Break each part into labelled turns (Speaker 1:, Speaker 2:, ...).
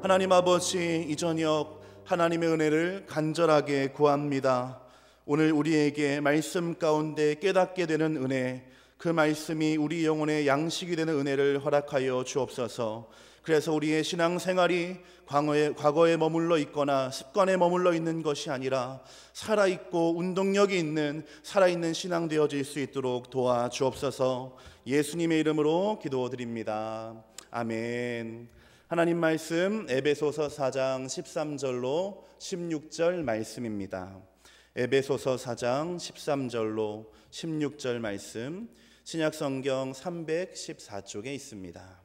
Speaker 1: 하나님 아버지, 이 저녁 하나님의 은혜를 간절하게 구합니다. 오늘 우리에게 말씀 가운데 깨닫게 되는 은혜, 그 말씀이 우리 영혼의 양식이 되는 은혜를 허락하여 주옵소서. 그래서 우리의 신앙생활이 과거에 머물러 있거나 습관에 머물러 있는 것이 아니라 살아있고 운동력이 있는 살아있는 신앙 되어질 수 있도록 도와주옵소서. 예수님의 이름으로 기도드립니다. 아멘. 하나님 말씀 에베소서 4장 13절로 16절 말씀입니다. 에베소서 4장 13절로 16절 말씀, 신약성경 314쪽에 있습니다.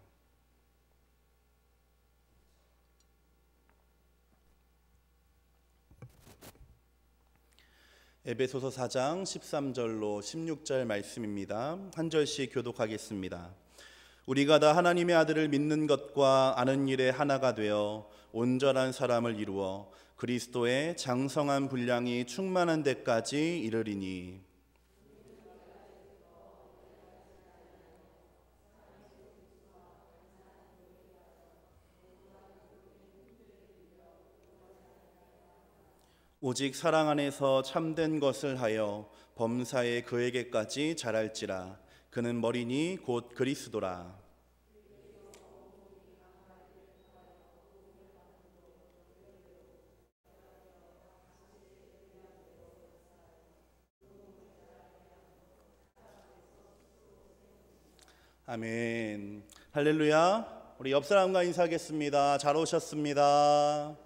Speaker 1: 에베소서 4장 13절로 16절 말씀입니다. 한 절씩 교독하겠습니다. 우리가 다 하나님의 아들을 믿는 것과 아는 일에 하나가 되어 온전한 사람을 이루어 그리스도의 장성한 분량이 충만한 데까지 이르리니, 오직 사랑 안에서 참된 것을 하여 범사에 그에게까지 자랄지라. 그는 머리니 곧 그리스도라. 아멘. 할렐루야. 우리 옆 사람과 인사하겠습니다. 잘 오셨습니다.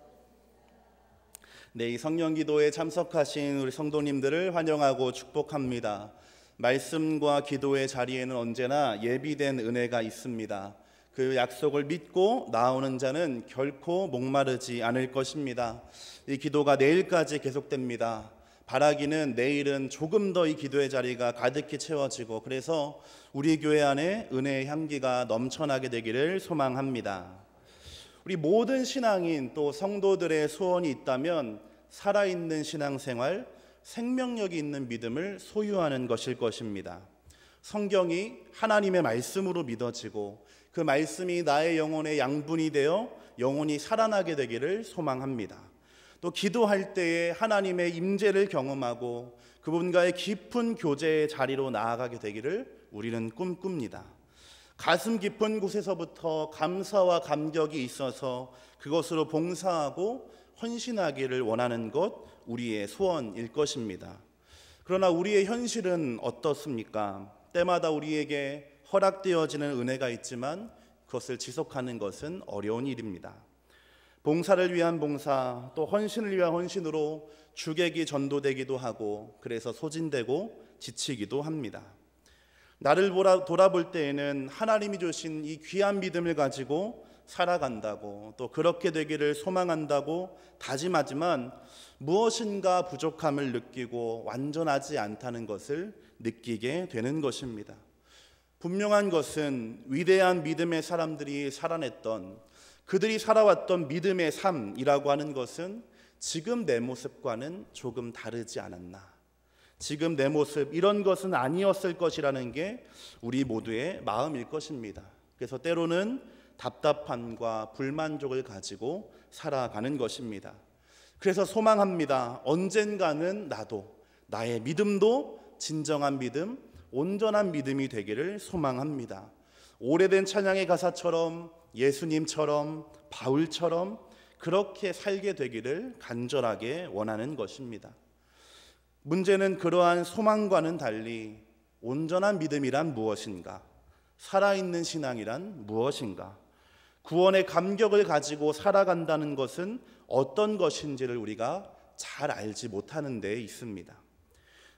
Speaker 1: 네, 이 성령 기도에 참석하신 우리 성도님들을 환영하고 축복합니다. 말씀과 기도의 자리에는 언제나 예비된 은혜가 있습니다. 그 약속을 믿고 나오는 자는 결코 목마르지 않을 것입니다. 이 기도가 내일까지 계속됩니다. 바라기는 내일은 조금 더 이 기도의 자리가 가득히 채워지고, 그래서 우리 교회 안에 은혜의 향기가 넘쳐나게 되기를 소망합니다. 우리 모든 신앙인 또 성도들의 소원이 있다면 살아있는 신앙생활, 생명력이 있는 믿음을 소유하는 것일 것입니다. 성경이 하나님의 말씀으로 믿어지고 그 말씀이 나의 영혼의 양분이 되어 영혼이 살아나게 되기를 소망합니다. 또 기도할 때에 하나님의 임재를 경험하고 그분과의 깊은 교제의 자리로 나아가게 되기를 우리는 꿈꿉니다. 가슴 깊은 곳에서부터 감사와 감격이 있어서 그것으로 봉사하고 헌신하기를 원하는 것, 우리의 소원일 것입니다. 그러나 우리의 현실은 어떻습니까? 때마다 우리에게 허락되어지는 은혜가 있지만 그것을 지속하는 것은 어려운 일입니다. 봉사를 위한 봉사, 또 헌신을 위한 헌신으로 주객이 전도되기도 하고, 그래서 소진되고 지치기도 합니다. 나를 돌아볼 때에는 하나님이 주신 이 귀한 믿음을 가지고 살아간다고, 또 그렇게 되기를 소망한다고 다짐하지만 무엇인가 부족함을 느끼고 완전하지 않다는 것을 느끼게 되는 것입니다. 분명한 것은 위대한 믿음의 사람들이 살아냈던, 그들이 살아왔던 믿음의 삶이라고 하는 것은 지금 내 모습과는 조금 다르지 않았나, 지금 내 모습 이런 것은 아니었을 것이라는 게 우리 모두의 마음일 것입니다. 그래서 때로는 답답함과 불만족을 가지고 살아가는 것입니다. 그래서 소망합니다. 언젠가는 나도, 나의 믿음도 진정한 믿음, 온전한 믿음이 되기를 소망합니다. 오래된 찬양의 가사처럼, 예수님처럼, 바울처럼 그렇게 살게 되기를 간절하게 원하는 것입니다. 문제는 그러한 소망과는 달리 온전한 믿음이란 무엇인가? 살아있는 신앙이란 무엇인가? 구원의 감격을 가지고 살아간다는 것은 어떤 것인지를 우리가 잘 알지 못하는 데 있습니다.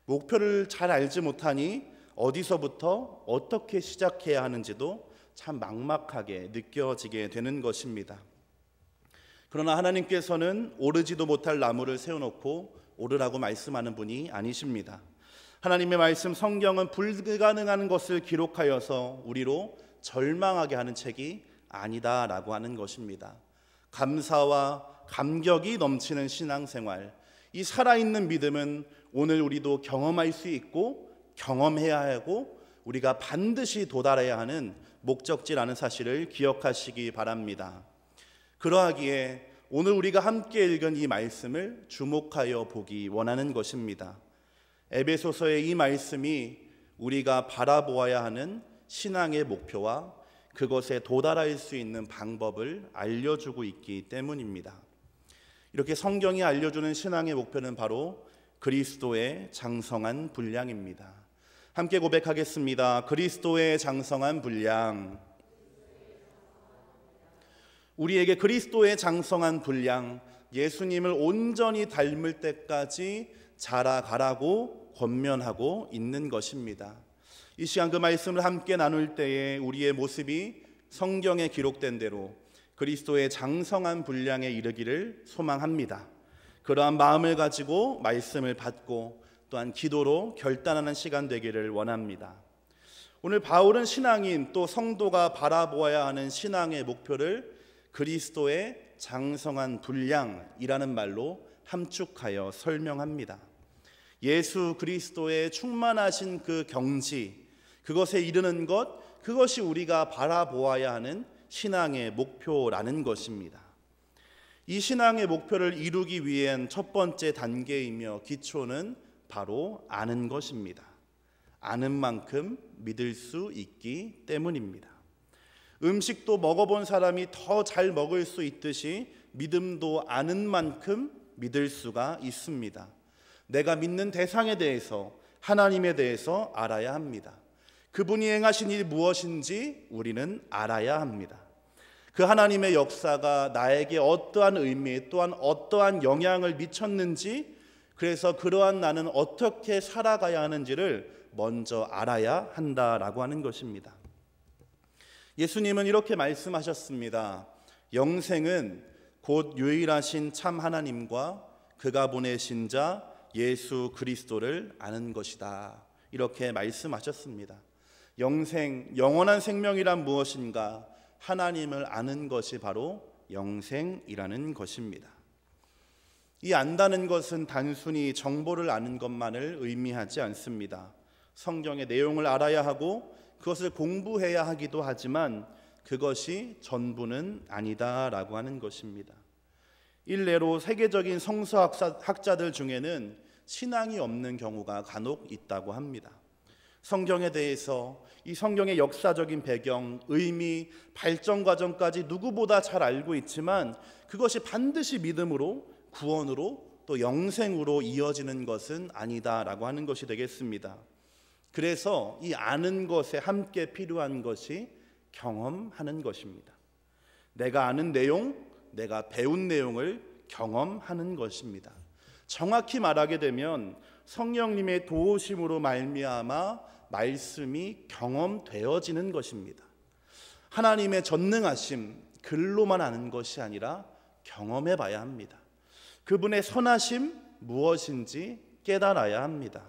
Speaker 1: 목표를 잘 알지 못하니 어디서부터 어떻게 시작해야 하는지도 참 막막하게 느껴지게 되는 것입니다. 그러나 하나님께서는 오르지도 못할 나무를 세워놓고 오르라고 말씀하는 분이 아니십니다. 하나님의 말씀 성경은 불가능한 것을 기록하여서 우리로 절망하게 하는 책이 아니다라고 하는 것입니다. 감사와 감격이 넘치는 신앙생활, 이 살아있는 믿음은 오늘 우리도 경험할 수 있고 경험해야 하고 우리가 반드시 도달해야 하는 목적지라는 사실을 기억하시기 바랍니다. 그러하기에 오늘 우리가 함께 읽은 이 말씀을 주목하여 보기 원하는 것입니다. 에베소서의 이 말씀이 우리가 바라보아야 하는 신앙의 목표와 그것에 도달할 수 있는 방법을 알려주고 있기 때문입니다. 이렇게 성경이 알려주는 신앙의 목표는 바로 그리스도의 장성한 분량입니다. 함께 고백하겠습니다. 그리스도의 장성한 분량. 우리에게 그리스도의 장성한 분량, 예수님을 온전히 닮을 때까지 자라가라고 권면하고 있는 것입니다. 이 시간 그 말씀을 함께 나눌 때에 우리의 모습이 성경에 기록된 대로 그리스도의 장성한 분량에 이르기를 소망합니다. 그러한 마음을 가지고 말씀을 받고 또한 기도로 결단하는 시간 되기를 원합니다. 오늘 바울은 신앙인 또 성도가 바라보아야 하는 신앙의 목표를 그리스도의 장성한 분량이라는 말로 함축하여 설명합니다. 예수 그리스도의 충만하신 그 경지, 그것에 이르는 것, 그것이 우리가 바라보아야 하는 신앙의 목표라는 것입니다. 이 신앙의 목표를 이루기 위한 첫 번째 단계이며 기초는 바로 아는 것입니다. 아는 만큼 믿을 수 있기 때문입니다. 음식도 먹어본 사람이 더 잘 먹을 수 있듯이 믿음도 아는 만큼 믿을 수가 있습니다. 내가 믿는 대상에 대해서, 하나님에 대해서 알아야 합니다. 그분이 행하신 일이 무엇인지 우리는 알아야 합니다. 그 하나님의 역사가 나에게 어떠한 의미 또한 어떠한 영향을 미쳤는지, 그래서 그러한 나는 어떻게 살아가야 하는지를 먼저 알아야 한다라고 하는 것입니다. 예수님은 이렇게 말씀하셨습니다. 영생은 곧 유일하신 참 하나님과 그가 보내신 자 예수 그리스도를 아는 것이다. 이렇게 말씀하셨습니다. 영생, 영원한 생명이란 무엇인가? 하나님을 아는 것이 바로 영생이라는 것입니다. 이 안다는 것은 단순히 정보를 아는 것만을 의미하지 않습니다. 성경의 내용을 알아야 하고 그것을 공부해야 하기도 하지만 그것이 전부는 아니다라고 하는 것입니다. 일례로 세계적인 성서학자들 중에는 신앙이 없는 경우가 간혹 있다고 합니다. 성경에 대해서 이 성경의 역사적인 배경, 의미, 발전 과정까지 누구보다 잘 알고 있지만 그것이 반드시 믿음으로, 구원으로 또 영생으로 이어지는 것은 아니다라고 하는 것이 되겠습니다. 그래서 이 아는 것에 함께 필요한 것이 경험하는 것입니다. 내가 아는 내용, 내가 배운 내용을 경험하는 것입니다. 정확히 말하게 되면 성령님의 도우심으로 말미암아 말씀이 경험되어지는 것입니다. 하나님의 전능하심, 글로만 아는 것이 아니라 경험해 봐야 합니다. 그분의 선하심 무엇인지 깨달아야 합니다.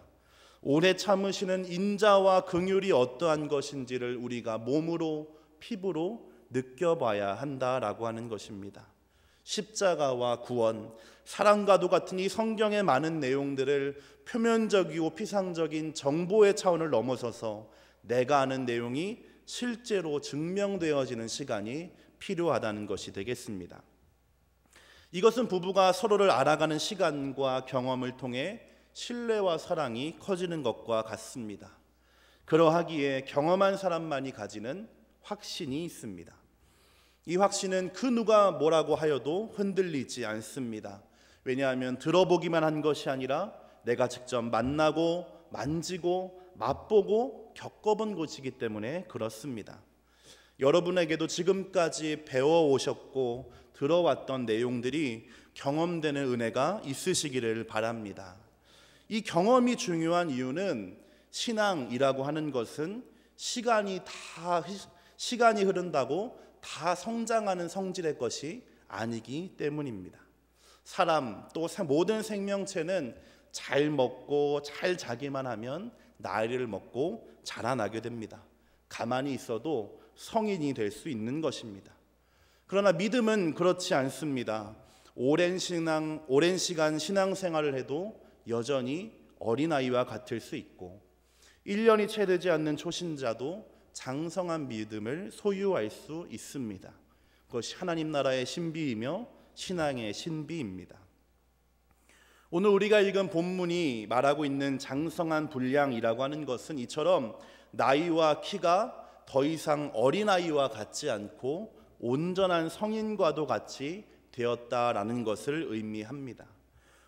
Speaker 1: 오래 참으시는 인자와 긍휼이 어떠한 것인지를 우리가 몸으로, 피부로 느껴봐야 한다라고 하는 것입니다. 십자가와 구원, 사랑과도 같은 이 성경의 많은 내용들을 표면적이고 피상적인 정보의 차원을 넘어서서 내가 아는 내용이 실제로 증명되어지는 시간이 필요하다는 것이 되겠습니다. 이것은 부부가 서로를 알아가는 시간과 경험을 통해 신뢰와 사랑이 커지는 것과 같습니다. 그러하기에 경험한 사람만이 가지는 확신이 있습니다. 이 확신은 그 누가 뭐라고 하여도 흔들리지 않습니다. 왜냐하면 들어보기만 한 것이 아니라 내가 직접 만나고 만지고 맛보고 겪어본 것이기 때문에 그렇습니다. 여러분에게도 지금까지 배워오셨고 들어왔던 내용들이 경험되는 은혜가 있으시기를 바랍니다. 이 경험이 중요한 이유는 신앙이라고 하는 것은 시간이 흐른다고 다 성장하는 성질의 것이 아니기 때문입니다. 사람 또 모든 생명체는 잘 먹고 잘 자기만 하면 나이를 먹고 자라나게 됩니다. 가만히 있어도 성인이 될 수 있는 것입니다. 그러나 믿음은 그렇지 않습니다. 오랜 시간 신앙생활을 해도 여전히 어린아이와 같을 수 있고 1년이 채 되지 않는 초신자도 장성한 믿음을 소유할 수 있습니다. 그것이 하나님 나라의 신비이며 신앙의 신비입니다. 오늘 우리가 읽은 본문이 말하고 있는 장성한 분량이라고 하는 것은 이처럼 나이와 키가 더 이상 어린아이와 같지 않고 온전한 성인과도 같이 되었다라는 것을 의미합니다.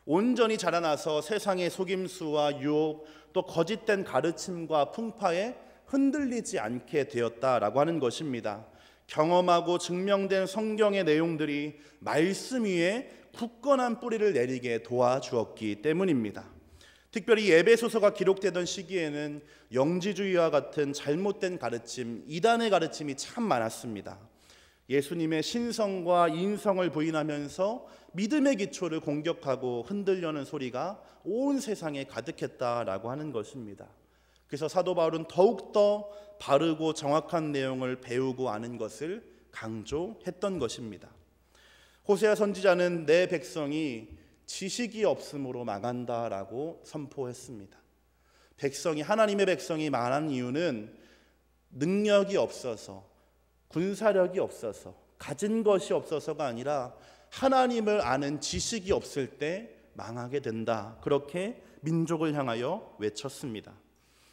Speaker 1: 온전히 자라나서 세상의 속임수와 유혹 또 거짓된 가르침과 풍파에 흔들리지 않게 되었다라고 하는 것입니다. 경험하고 증명된 성경의 내용들이 말씀 위에 굳건한 뿌리를 내리게 도와주었기 때문입니다. 특별히 에베소서가 기록되던 시기에는 영지주의와 같은 잘못된 가르침, 이단의 가르침이 참 많았습니다. 예수님의 신성과 인성을 부인하면서 믿음의 기초를 공격하고 흔들려는 소리가 온 세상에 가득했다라고 하는 것입니다. 그래서 사도 바울은 더욱더 바르고 정확한 내용을 배우고 아는 것을 강조했던 것입니다. 호세아 선지자는 내 백성이 지식이 없음으로 망한다라고 선포했습니다. 하나님의 백성이 망한 이유는 능력이 없어서, 군사력이 없어서, 가진 것이 없어서가 아니라 하나님을 아는 지식이 없을 때 망하게 된다. 그렇게 민족을 향하여 외쳤습니다.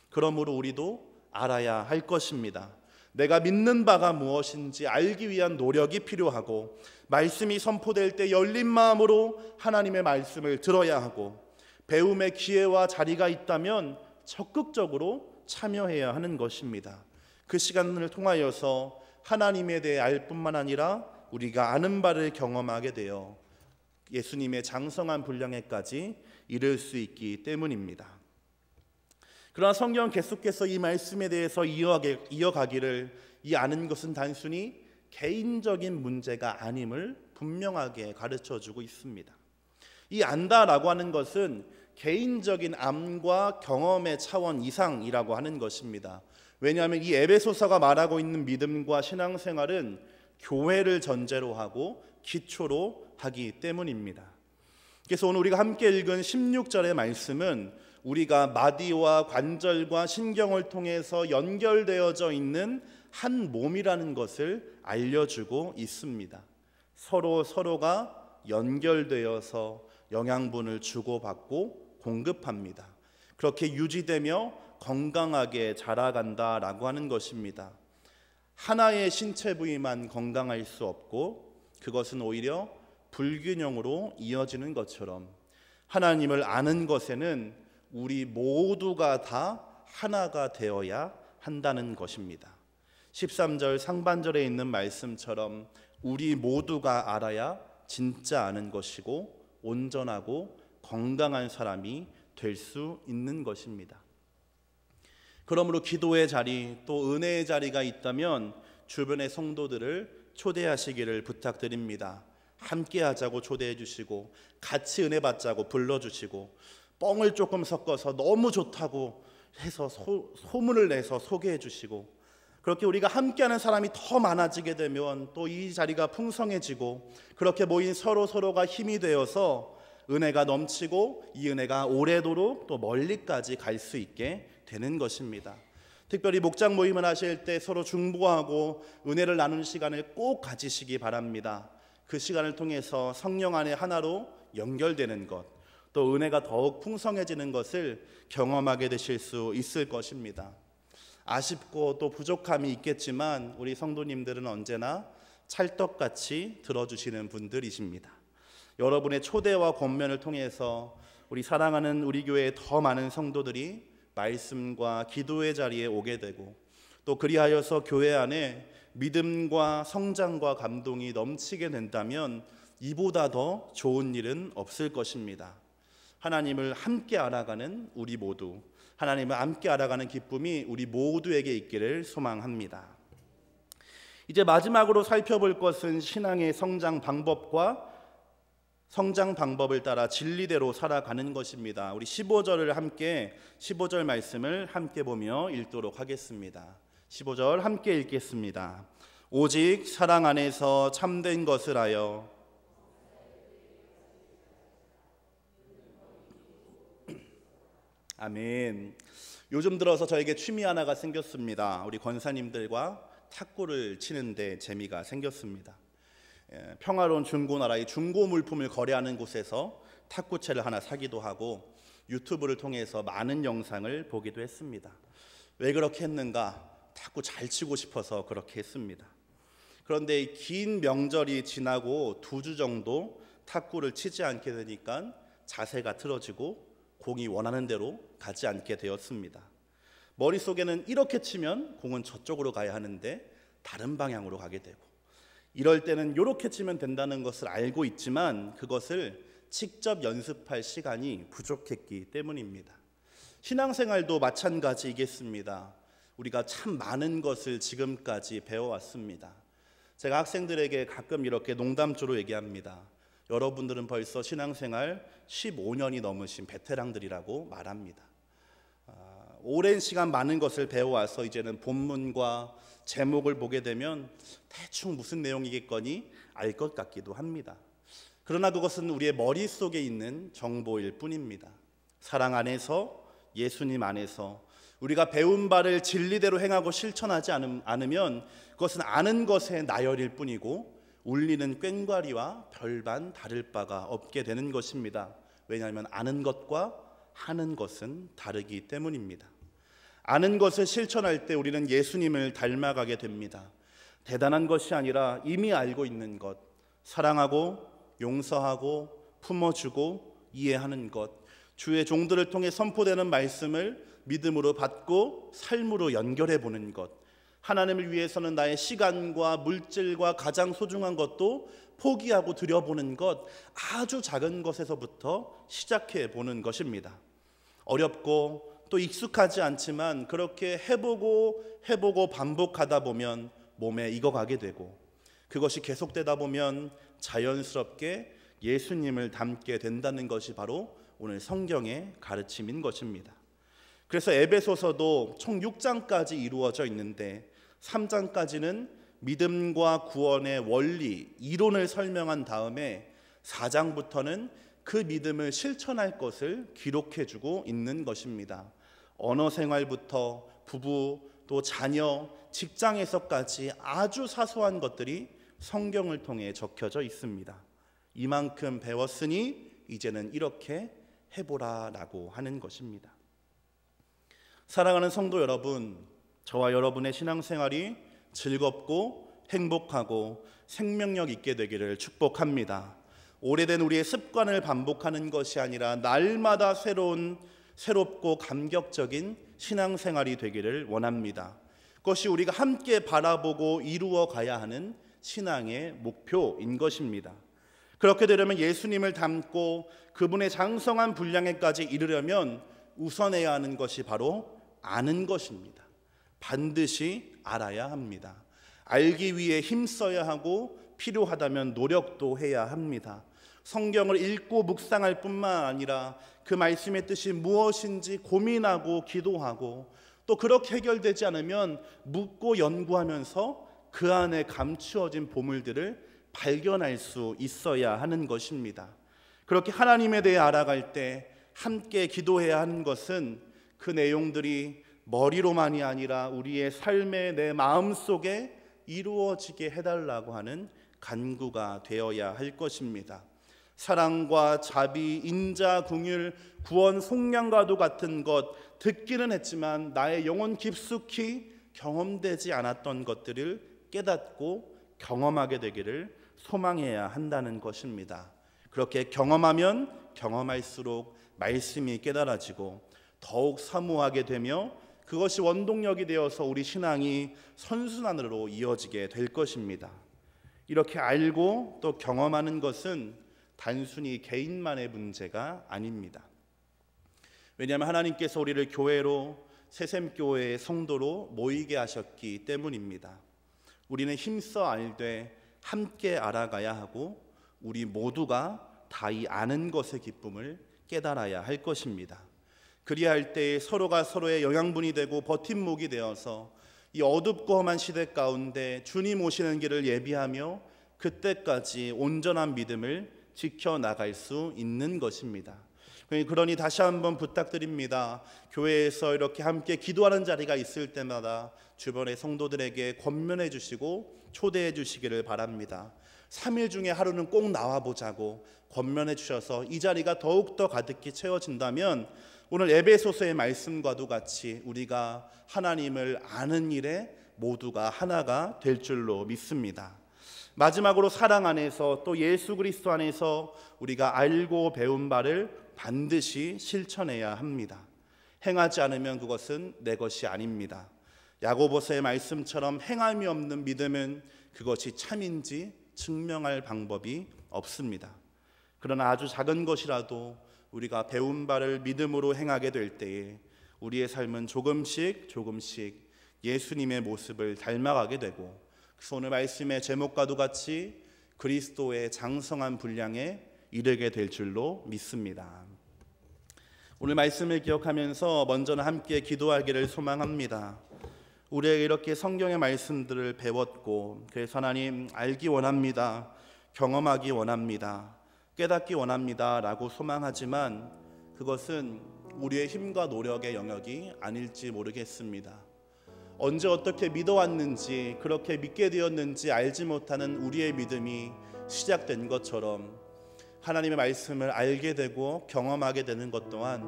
Speaker 1: 그러므로 우리도 알아야 할 것입니다. 내가 믿는 바가 무엇인지 알기 위한 노력이 필요하고, 말씀이 선포될 때 열린 마음으로 하나님의 말씀을 들어야 하고, 배움의 기회와 자리가 있다면 적극적으로 참여해야 하는 것입니다. 그 시간을 통하여서 하나님에 대해 알 뿐만 아니라 우리가 아는 바를 경험하게 되어 예수님의 장성한 분량에까지 이를 수 있기 때문입니다. 그러나 성경은 계속해서 이 말씀에 대해서 이어가기를, 이 아는 것은 단순히 개인적인 문제가 아님을 분명하게 가르쳐주고 있습니다. 이 안다라고 하는 것은 개인적인 암과 경험의 차원 이상이라고 하는 것입니다. 왜냐하면 이 에베소서가 말하고 있는 믿음과 신앙생활은 교회를 전제로 하고 기초로 하기 때문입니다. 그래서 오늘 우리가 함께 읽은 16절의 말씀은 우리가 마디와 관절과 신경을 통해서 연결되어져 있는 한 몸이라는 것을 알려주고 있습니다. 서로가 연결되어서 영양분을 주고받고 공급합니다. 그렇게 유지되며 건강하게 자라간다라고 하는 것입니다. 하나의 신체 부위만 건강할 수 없고 그것은 오히려 불균형으로 이어지는 것처럼 하나님을 아는 것에는 우리 모두가 다 하나가 되어야 한다는 것입니다. 13절 상반절에 있는 말씀처럼 우리 모두가 알아야 진짜 아는 것이고 온전하고 건강한 사람이 될 수 있는 것입니다. 그러므로 기도의 자리 또 은혜의 자리가 있다면 주변의 성도들을 초대하시기를 부탁드립니다. 함께 하자고 초대해 주시고 같이 은혜 받자고 불러주시고 뻥을 조금 섞어서 너무 좋다고 해서 소문을 내서 소개해 주시고, 그렇게 우리가 함께하는 사람이 더 많아지게 되면 또 이 자리가 풍성해지고 그렇게 모인 서로가 힘이 되어서 은혜가 넘치고 이 은혜가 오래도록 또 멀리까지 갈 수 있게 되는 것입니다. 특별히 목장 모임을 하실 때 서로 중보하고 은혜를 나누는 시간을 꼭 가지시기 바랍니다. 그 시간을 통해서 성령 안에 하나로 연결되는 것, 또 은혜가 더욱 풍성해지는 것을 경험하게 되실 수 있을 것입니다. 아쉽고 또 부족함이 있겠지만 우리 성도님들은 언제나 찰떡같이 들어주시는 분들이십니다. 여러분의 초대와 권면을 통해서 우리 사랑하는 우리 교회의 더 많은 성도들이 말씀과 기도의 자리에 오게 되고, 또 그리하여서 교회 안에 믿음과 성장과 감동이 넘치게 된다면 이보다 더 좋은 일은 없을 것입니다. 하나님을 함께 알아가는 우리 모두, 하나님을 함께 알아가는 기쁨이 우리 모두에게 있기를 소망합니다. 이제 마지막으로 살펴볼 것은 신앙의 성장 방법과 성장 방법을 따라 진리대로 살아가는 것입니다. 우리 15절 말씀을 함께 보며 읽도록 하겠습니다. 15절 함께 읽겠습니다. 오직 사랑 안에서 참된 것을 하여 아멘. 요즘 들어서 저에게 취미 하나가 생겼습니다. 우리 권사님들과 탁구를 치는데 재미가 생겼습니다. 평화로운 중고나라의 중고 물품을 거래하는 곳에서 탁구채를 하나 사기도 하고 유튜브를 통해서 많은 영상을 보기도 했습니다. 왜 그렇게 했는가? 탁구 잘 치고 싶어서 그렇게 했습니다. 그런데 긴 명절이 지나고 2주 정도 탁구를 치지 않게 되니까 자세가 틀어지고 공이 원하는 대로 가지 않게 되었습니다. 머릿속에는 이렇게 치면 공은 저쪽으로 가야 하는데 다른 방향으로 가게 되고, 이럴 때는 이렇게 치면 된다는 것을 알고 있지만 그것을 직접 연습할 시간이 부족했기 때문입니다. 신앙생활도 마찬가지이겠습니다. 우리가 참 많은 것을 지금까지 배워왔습니다. 제가 학생들에게 가끔 이렇게 농담조로 얘기합니다. 여러분들은 벌써 신앙생활 15년이 넘으신 베테랑들이라고 말합니다. 오랜 시간 많은 것을 배워와서 이제는 본문과 제목을 보게 되면 대충 무슨 내용이겠거니 알 것 같기도 합니다. 그러나 그것은 우리의 머릿속에 있는 정보일 뿐입니다. 사랑 안에서, 예수님 안에서 우리가 배운 바를 진리대로 행하고 실천하지 않으면 그것은 아는 것의 나열일 뿐이고 울리는 꽹과리와 별반 다를 바가 없게 되는 것입니다. 왜냐하면 아는 것과 하는 것은 다르기 때문입니다. 아는 것을 실천할 때 우리는 예수님을 닮아가게 됩니다. 대단한 것이 아니라 이미 알고 있는 것, 사랑하고 용서하고 품어주고 이해하는 것, 주의 종들을 통해 선포되는 말씀을 믿음으로 받고 삶으로 연결해 보는 것, 하나님을 위해서는 나의 시간과 물질과 가장 소중한 것도 포기하고 들여보는 것, 아주 작은 것에서부터 시작해 보는 것입니다. 어렵고 또 익숙하지 않지만 그렇게 해보고 반복하다 보면 몸에 익어가게 되고, 그것이 계속되다 보면 자연스럽게 예수님을 닮게 된다는 것이 바로 오늘 성경의 가르침인 것입니다. 그래서 에베소서도 총 6장까지 이루어져 있는데 3장까지는 믿음과 구원의 원리, 이론을 설명한 다음에 4장부터는 그 믿음을 실천할 것을 기록해주고 있는 것입니다. 언어 생활부터 부부, 또 자녀, 직장에서까지 아주 사소한 것들이 성경을 통해 적혀져 있습니다. 이만큼 배웠으니 이제는 이렇게 해보라라고 하는 것입니다. 사랑하는 성도 여러분, 저와 여러분의 신앙생활이 즐겁고 행복하고 생명력 있게 되기를 축복합니다. 오래된 우리의 습관을 반복하는 것이 아니라 날마다 새롭고 감격적인 신앙생활이 되기를 원합니다. 그것이 우리가 함께 바라보고 이루어 가야 하는 신앙의 목표인 것입니다. 그렇게 되려면 예수님을 닮고 그분의 장성한 분량에까지 이르려면 우선해야 하는 것이 바로 아는 것입니다. 반드시 알아야 합니다. 알기 위해 힘써야 하고 필요하다면 노력도 해야 합니다. 성경을 읽고 묵상할 뿐만 아니라 그 말씀의 뜻이 무엇인지 고민하고 기도하고, 또 그렇게 해결되지 않으면 묻고 연구하면서 그 안에 감추어진 보물들을 발견할 수 있어야 하는 것입니다. 그렇게 하나님에 대해 알아갈 때 함께 기도해야 하는 것은 그 내용들이 머리로만이 아니라 우리의 삶의 내 마음속에 이루어지게 해달라고 하는 간구가 되어야 할 것입니다. 사랑과 자비, 인자, 긍휼, 구원, 속량과도 같은 것 듣기는 했지만 나의 영혼 깊숙이 경험되지 않았던 것들을 깨닫고 경험하게 되기를 소망해야 한다는 것입니다. 그렇게 경험하면 경험할수록 말씀이 깨달아지고 더욱 사모하게 되며 그것이 원동력이 되어서 우리 신앙이 선순환으로 이어지게 될 것입니다. 이렇게 알고 또 경험하는 것은 단순히 개인만의 문제가 아닙니다. 왜냐하면 하나님께서 우리를 교회로, 새샘교회의 성도로 모이게 하셨기 때문입니다. 우리는 힘써 알되 함께 알아가야 하고 우리 모두가 다 이 아는 것의 기쁨을 깨달아야 할 것입니다. 그리할 때 서로가 서로의 영양분이 되고 버팀목이 되어서 이 어둡고 험한 시대 가운데 주님 오시는 길을 예비하며 그때까지 온전한 믿음을 지켜나갈 수 있는 것입니다. 그러니 다시 한번 부탁드립니다. 교회에서 이렇게 함께 기도하는 자리가 있을 때마다 주변의 성도들에게 권면해 주시고 초대해 주시기를 바랍니다. 3일 중에 하루는 꼭 나와보자고 권면해 주셔서 이 자리가 더욱더 가득히 채워진다면 오늘 에베소서의 말씀과도 같이 우리가 하나님을 아는 일에 모두가 하나가 될 줄로 믿습니다. 마지막으로 사랑 안에서 또 예수 그리스도 안에서 우리가 알고 배운 바를 반드시 실천해야 합니다. 행하지 않으면 그것은 내 것이 아닙니다. 야고보서의 말씀처럼 행함이 없는 믿음은 그것이 참인지 증명할 방법이 없습니다. 그러나 아주 작은 것이라도 우리가 배운 바를 믿음으로 행하게 될 때에 우리의 삶은 조금씩 예수님의 모습을 닮아가게 되고, 그래서 오늘 말씀의 제목과도 같이 그리스도의 장성한 분량에 이르게 될 줄로 믿습니다. 오늘 말씀을 기억하면서 먼저는 함께 기도하기를 소망합니다. 우리에게 이렇게 성경의 말씀들을 배웠고, 그래서 하나님 알기 원합니다, 경험하기 원합니다, 깨닫기 원합니다 라고 소망하지만 그것은 우리의 힘과 노력의 영역이 아닐지 모르겠습니다. 언제 어떻게 믿어왔는지, 그렇게 믿게 되었는지 알지 못하는 우리의 믿음이 시작된 것처럼 하나님의 말씀을 알게 되고 경험하게 되는 것 또한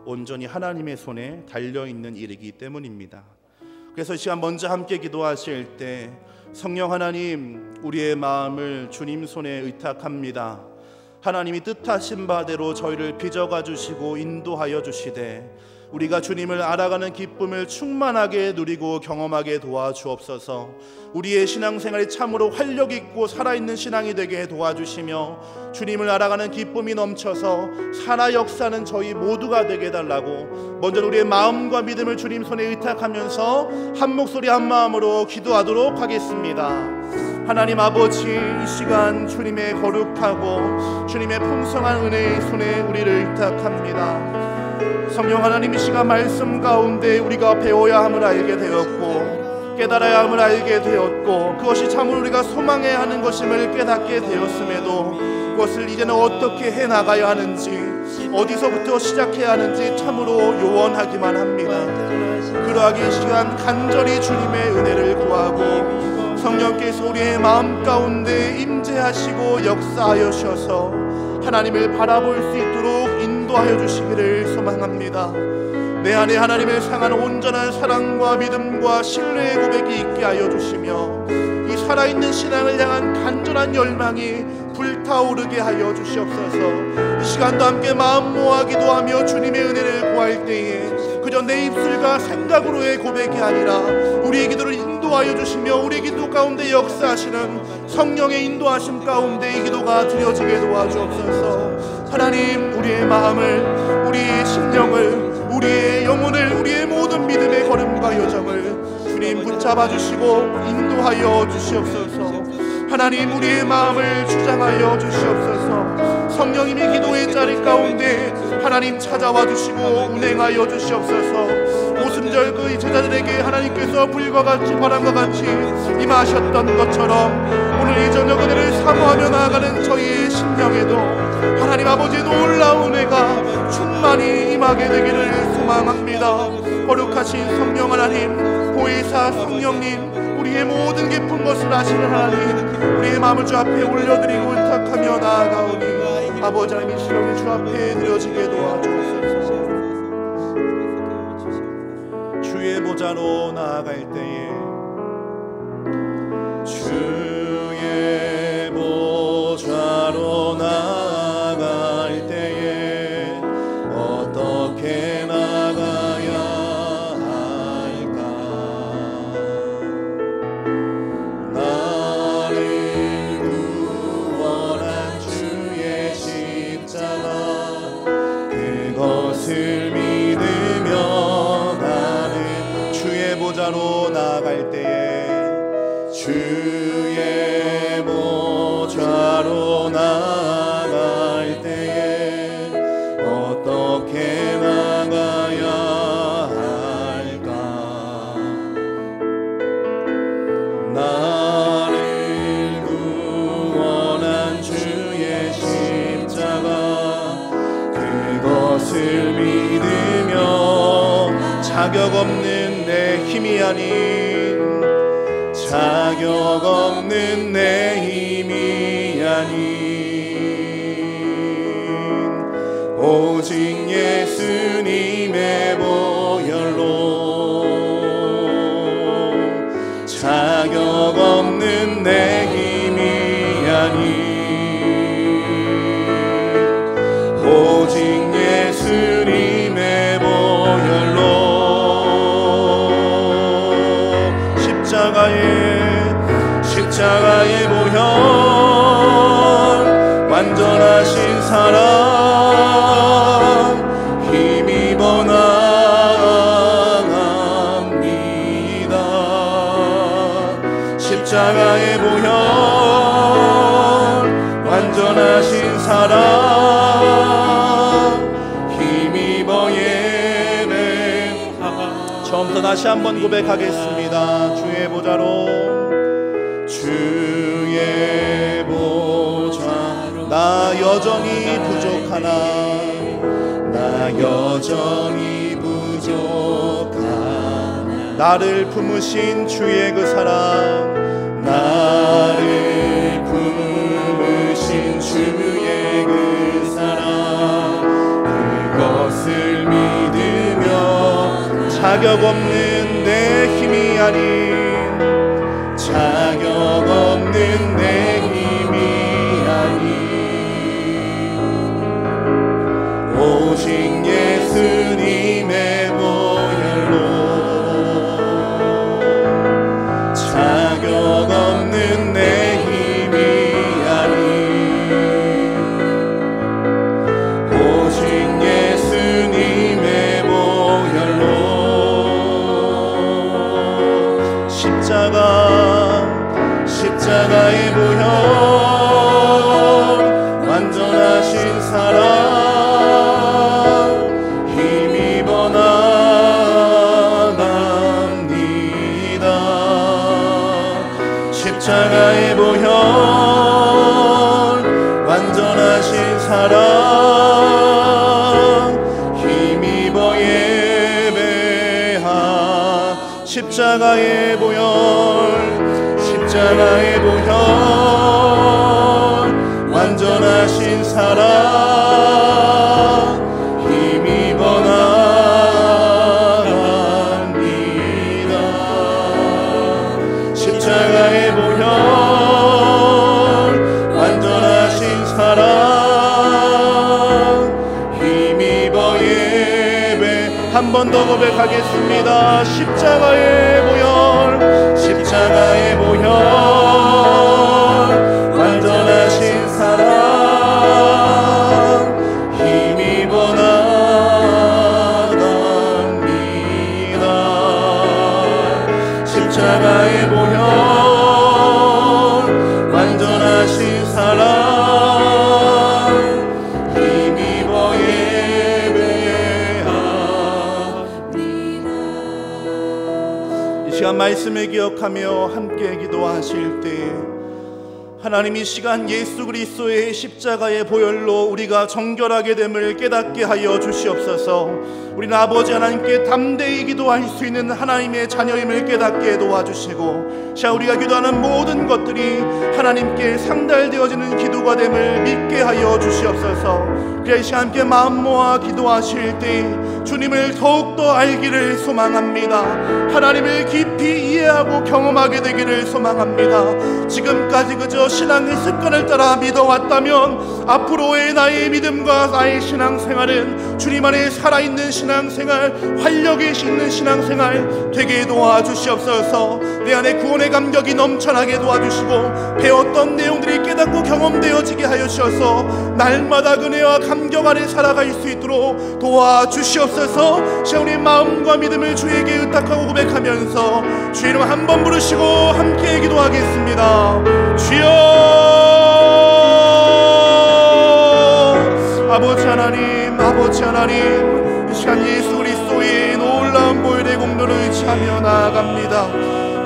Speaker 1: 온전히 하나님의 손에 달려있는 일이기 때문입니다. 그래서 이 시간 먼저 함께 기도하실 때 성령 하나님, 우리의 마음을 주님 손에 의탁합니다. 하나님이 뜻하신 바대로 저희를 빚어가 주시고 인도하여 주시되 우리가 주님을 알아가는 기쁨을 충만하게 누리고 경험하게 도와주옵소서. 우리의 신앙생활이 참으로 활력 있고 살아있는 신앙이 되게 도와주시며 주님을 알아가는 기쁨이 넘쳐서 살아 역사는 저희 모두가 되게 해달라고 먼저 우리의 마음과 믿음을 주님 손에 의탁하면서 한 목소리 한 마음으로 기도하도록 하겠습니다. 하나님 아버지, 이 시간 주님의 거룩하고 주님의 풍성한 은혜의 손에 우리를 의탁합니다. 성령 하나님, 이 시간 말씀 가운데 우리가 배워야 함을 알게 되었고 깨달아야 함을 알게 되었고 그것이 참으로 우리가 소망해야 하는 것임을 깨닫게 되었음에도 그것을 이제는 어떻게 해나가야 하는지, 어디서부터 시작해야 하는지 참으로 요원하기만 합니다. 그러하기 이 시간 간절히 주님의 은혜를 구하고 성령께서 우리의 마음 가운데 임재하시고 역사하여 주셔서 하나님을 바라볼 수 있도록 인도하여 주시기를 소망합니다. 내 안에 하나님을 향한 온전한 사랑과 믿음과 신뢰의 고백이 있게 하여 주시며 이 살아있는 신앙을 향한 간절한 열망이 불타오르게 하여 주시옵소서. 이 시간도 함께 마음 모아 기도하며 주님의 은혜를 구할 때에 그저 내 입술과 생각으로의 고백이 아니라 우리의 기도를 인도하여 주시며 우리의 기도 가운데 역사하시는 성령의 인도하심 가운데 이 기도가 드려지게 도와주옵소서. 하나님, 우리의 마음을, 우리의 심령을, 우리의 영혼을, 우리의 모든 믿음의 걸음과 여정을 주님 붙잡아 주시고 인도하여 주시옵소서. 하나님, 우리의 마음을 주장하여 주시옵소서. 성령님이 기도의 자리 가운데 하나님 찾아와 주시고 운행하여 주시옵소서. 오순절 그 제자들에게 하나님께서 불과 같이 바람과 같이 임하셨던 것처럼 오늘 이 저녁 은혜를 사모하며 나아가는 저희의 심령에도 하나님 아버지의 놀라운 은혜가 충만히 임하게 되기를 소망합니다. 거룩하신 성령 하나님, 보혜사 성령님, 우리의 모든 깊은 것을 아시는 하나님, 우리의 마음을 주 앞에 올려드리고 의탁하며 나아가오니 아버지 하나님, 이 시간을 주 앞에 드려지게 도와주옵소서. 주의 보좌로 나아갈 때에 주의 보좌로 나아갈 때에 어떻게 나가야 할까? 나를 구원한 주의 십자가 그것을 믿으며 나는 주의 보좌로 나아갈 때에 주의 보좌로 나아갈 때에 어떻게 나가야 할까? 나를 구원한 주의 십자가 그것을 믿으며 자격 없는 내 힘이 아닌 자격 없는 내 힘이 아닌 오직 예수님의 보혈로 자격 없는 내 힘이 아닌 오직 예수님의 보혈로 십자가의 보혈 완전하신 사랑 힘입어 나갑니다. 십자가의 보혈 완전하신 사랑 힘입어 예배하라. 처음부터 다시 한번 고백하겠습니다. 주의 보좌로 주의 보좌로 나 여전히 부족하나 나 여전히 부족하나 나를 품으신 주의 그 사랑 나를 품으신 주의 그 사랑 그것을 믿으며 자격 없는 내 힘이 아닌 자격 없는 내 힘이 아닌 오직 예수님의 보혈로 자격 없는 내 힘이 아닌 오직 예수님의 보혈로 십자가의 보혈 완전하신 사랑 힘입어 나갑니다. 십자가의 보혈 완전하신 사랑 힘입어 예배하 십자가의 보혈 십자가의 보혈 완전하신 사랑 힘입어 나갑니다. 십자가의 보혈 완전하신 사랑 힘입어 예배 한 번 더 고백하겠습니다. 십자가의 보혈 십자가의 보혈 완전하신 사랑 힘입어 나갑니다. 십자가의 보혈 완전하신 사랑 힘입어 예배합니다. 이 시간 말씀을 기억하며 함께 기도하실 때 하나님 이 시간 예수 그리스도의 십자가의 보혈로 우리가 정결하게 됨을 깨닫게 하여 주시옵소서. 우리는 아버지 하나님께 담대히 기도할 수 있는 하나님의 자녀임을 깨닫게 도와주시고 자 우리가 기도하는 모든 것들이 하나님께 상달되어지는 기도가 됨을 믿게 하여 주시옵소서. 그래야 이 시간 함께 마음 모아 기도하실 때 주님을 더욱더 알기를 소망합니다. 하나님을 깊이 이해하고 경험하게 되기를 소망합니다. 지금까지 그저 신앙의 습관을 따라 믿어왔다면 앞으로의 나의 믿음과 나의 신앙생활은 주님 안에 살아있는 신앙생활, 활력이 있는 신앙생활 되게 도와주시옵소서. 내 안에 구원의 감격이 넘쳐나게 도와주시고 배웠던 내용들이 깨닫고 경험되어지게 하여 주셔서 날마다 은혜와 감격 안에 살아갈 수 있도록 도와주시옵소서. 우리 마음과 믿음을 주에게 의탁하고 고백하면서 주의 이름 한 번 부르시고 함께 기도하겠습니다. 주여 아버지 하나님 이 시간 예수 그리스도의 놀라운 보혈의 공로를 의지하며 나아갑니다.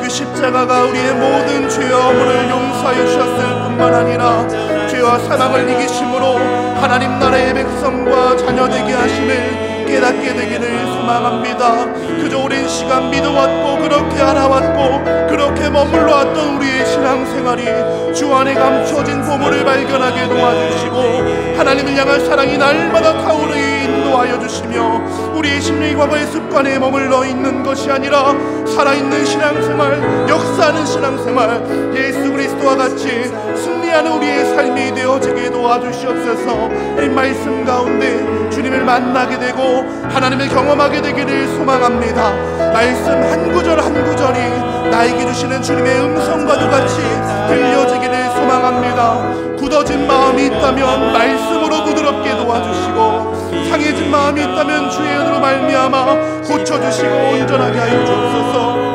Speaker 1: 그 십자가가 우리의 모든 죄와 허물을 용서하여 주셨을 뿐만 아니라 죄와 사망을 이기심으로 하나님 나라의 백성과 자녀되게 하심을 깨닫게 되기를 소망합니다. 그저 오랜 시간 믿어왔고 그렇게 알아왔고 그렇게 머물러 왔던 우리의 신앙생활이 주 안에 감춰진 보물을 발견하게 도와주시고 하나님을 향한 사랑이 날마다 타오르게 인도하여 주시며 우리의 심령이 과거의 습관에 머물러 있는 것이 아니라 살아있는 신앙생활, 역사하는 신앙생활, 예수 그리스도와 같이 승리하는 우리의 삶이 되어지게 도와주시옵소서. 이 말씀 가운데 주님을 만나게 되고 하나님을 경험하게 되기를 소망합니다. 말씀 한 구절 한 구절이 나에게 주시는 주님의 음성과도 같이 들려지기를 소망합니다. 굳어진 마음이 있다면 말씀으로 부드럽게 도와주시고 상해진 마음이 있다면 주의 은혜로 말미암아 고쳐주시고 온전하게 하여 주옵소서.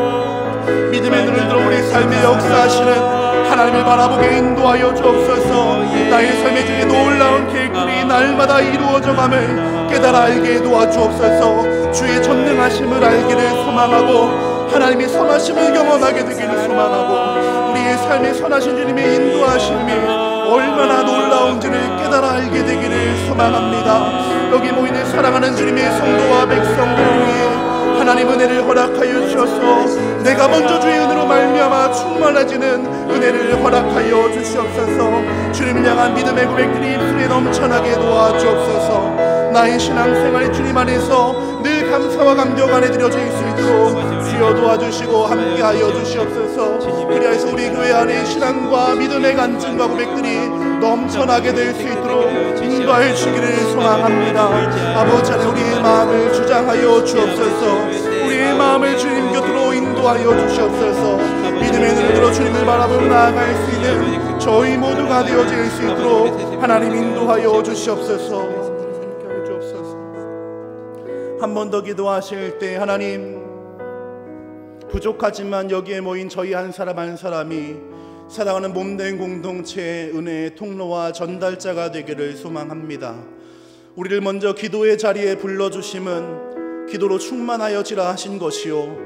Speaker 1: 믿음의 눈을 들어 우리 삶의 역사하시는 하나님을 바라보게 인도하여 주옵소서. 나의 삶의 중에 놀라운 계획들이 날마다 이루어져감을 깨달아 알게 도와주옵소서. 주의 전능하심을 알기를 소망하고 하나님의 선하심을 경험하게 되기를 소망하고 우리의 삶의 선하신 주님의 인도하심이 얼마나 놀라운지를 깨달아 알게 되기를 소망합니다. 여기 모이는 사랑하는 주님의 성도와 백성들을 위해 하나님 은혜를 허락하여 주셔서 내가 먼저 주의 은혜로 말미암아 충만해지는 은혜를 허락하여 주시옵소서. 주님을 향한 믿음의 고백들이 입술에 넘쳐나게 도와주옵소서. 나의 신앙생활이 주님 안에서 늘 감사와 감격 안에 드려져 있을 수 있도록 주여 도와주시고 함께하여 주시옵소서. 그리하여서 우리 교회 안에 신앙과 믿음의 간증과 고백들이 넘쳐나게 될 수 있도록 인도하여 주시기를 소망합니다. 아버지 안에 우리의 마음을 주장하여 주옵소서. 우리의 마음을 주님 곁으로 인도하여 주시옵소서. 믿음의 눈을 들어 주님을 바라보며 나아갈 수 있는 저희 모두가 되어질 수 있도록 하나님 인도하여 주시옵소서. 한 번 더 기도하실 때 하나님, 부족하지만 여기에 모인 저희 한 사람 한 사람이 사랑하는 몸된 공동체의 은혜의 통로와 전달자가 되기를 소망합니다. 우리를 먼저 기도의 자리에 불러주심은 기도로 충만하여지라 하신 것이요,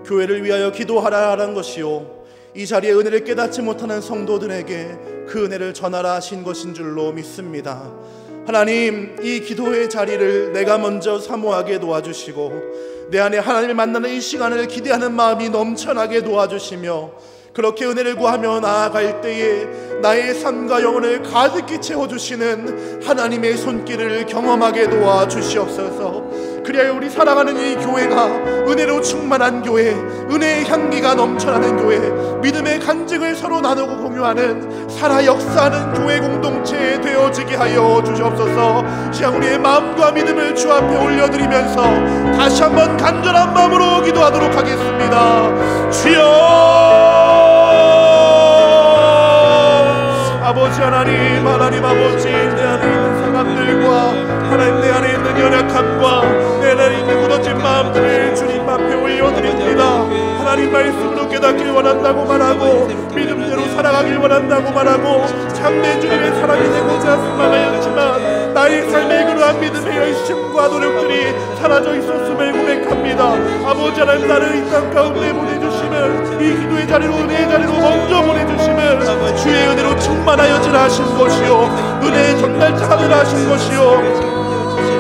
Speaker 1: 교회를 위하여 기도하라 하는 것이요, 이 자리에 은혜를 깨닫지 못하는 성도들에게 그 은혜를 전하라 하신 것인 줄로 믿습니다. 하나님, 이 기도의 자리를 내가 먼저 사모하게 도와주시고 내 안에 하나님을 만나는 이 시간을 기대하는 마음이 넘쳐나게 도와주시며 그렇게 은혜를 구하며 나아갈 때에 나의 삶과 영혼을 가득히 채워주시는 하나님의 손길을 경험하게 도와주시옵소서. 그리하여 우리 사랑하는 이 교회가 은혜로 충만한 교회, 은혜의 향기가 넘쳐나는 교회, 믿음의 간증을 서로 나누고 공유하는 살아 역사하는 교회 공동체 되어지게 하여 주시옵소서. 시간 우리의 마음과 믿음을 주 앞에 올려드리면서 다시 한번 간절한 마음으로 기도하도록 하겠습니다. 주여, 아버지 하나님, 하나님 아버지, 내 안에 있는 사람들과 하나님 내 안에 있는 연약함과 내 안에 있는 굳어진 마음들을 주님 앞에 올려드립니다. 하나님 말씀으로 깨닫길 원한다고 말하고 믿음대로 살아가길 원한다고 말하고 참된 주님의 사람이 되고자 소망하였지만 나의 삶에 그러한 믿음의 열심과 노력들이 사라져 있었음을 고백합니다. 아버지 하나님, 나를 이 땅 가운데 보내주시면 이 기도의 자리로, 은혜의 자리로 먼저 보내주시면 주의 은혜로 충만하여지라 하신 것이요, 은혜의 전달자가 되라 하신 것이요,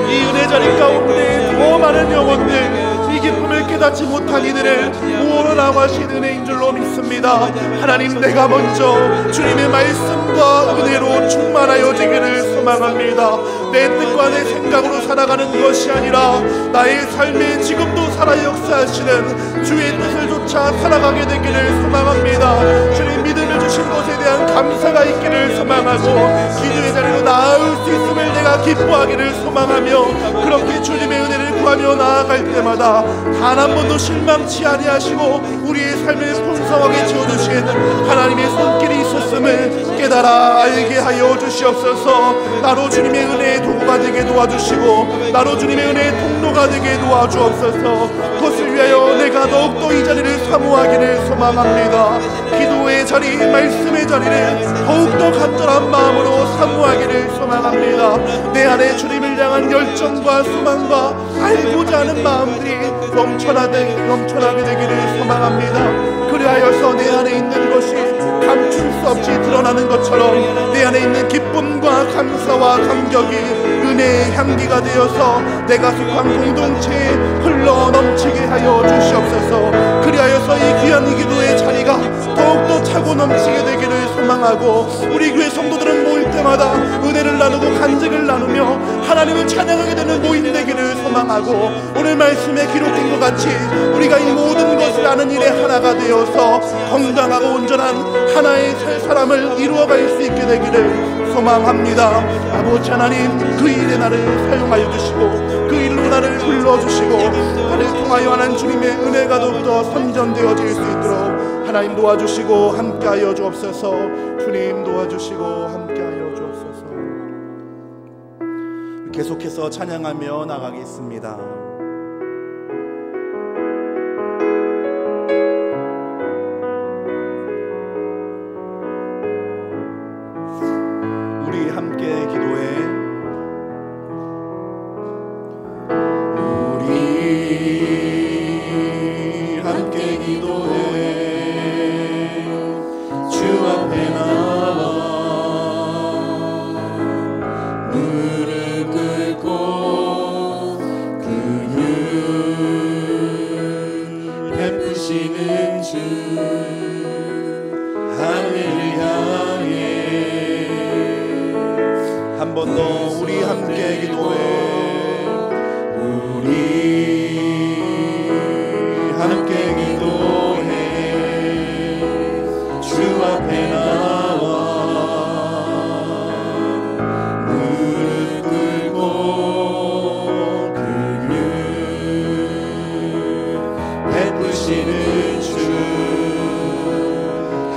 Speaker 1: 이 은혜 자리 가운데 더 많은 영혼들 이 기쁨을 깨닫지 못한 이들을 모으라고 하신 은혜인 줄로 믿습니다. 하나님, 내가 먼저 주님의 말씀과 은혜로 충만하여지기를 소망합니다. 내 뜻과 내 생각으로 살아가는 것이 아니라 나의 삶에 지금도 살아 역사하시는 주의 뜻을 쫓아 살아가게 되기를 소망합니다. 주님 믿음을 주신 것에 대한 감사가 있기를 소망하고 기도의 자리로 나아올 수 있음을 내가 기뻐하기를 소망하며 그렇게 주님의 은혜를 구하며 나아갈 때마다 단 한 번도 실망치 아니하시고 우리의 삶을 풍성하게 채워주신 하나님의 손길이 있었음을 깨달아 알게 하여 주시옵소서. 나로 주님의 은혜의 도구가 되게 도와주시고 나로 주님의 은혜의 통로가 되게 도와주옵소서. 그것을 위하여 내가 더욱더 이 자리를 사모하기를 소망합니다. 기도의 자리, 말씀의 자리를 더욱더 간절한 마음으로 사모하기를 소망합니다. 내 안에 주님을 향한 열정과 소망과 알고자 하는 마음들이 넘쳐나게 되기를 소망합니다. 그리하여서 내 안에 있는 것이 감출 수 없이 드러나는 것처럼 내 안에 있는 기쁨과 감사와 감격이
Speaker 2: 은혜의 향기가 되어서 내가 속한 공동체에 흘러 넘치게 하여 주시옵소서. 그리하여서 이 귀한 이 기도의 자리가 더욱더 차고 넘치게 되기를 소망하고, 우리 교회 성도들은 모일 때마다 은혜를 나누고 간증을 나누며 하나님을 찬양하게 되는 모임 되기를 소망하고, 오늘 말씀에 기록된 것 같이 우리가 이 모든 것을 아는 일에 하나가 되어서 건강하고 온전한 하나의 새 사람을 이루어갈 수 있게 되기를 소망합니다. 아버지 하나님, 그 일에 나를 사용하여 주시고 그 일로 나를 불러주시고 나를 통하여 하나님 주님의 은혜가 더욱더 선전되어질 수 있도록 하나님 도와주시고 함께하여 주옵소서. 주님 도와주시고 함께하여 주옵소서. 계속해서 찬양하며 나가겠습니다. 우리 함께 기도해. 우리 함께 기도해. 주 앞에 나와 무릎 꿇고 긍휼 베푸시는 주 하늘을 향해 한 번 더 우리 함께 기도해. 우리 함께 기도해. 주 앞에 나와 무릎 꿇고 긍휼 베푸시는 주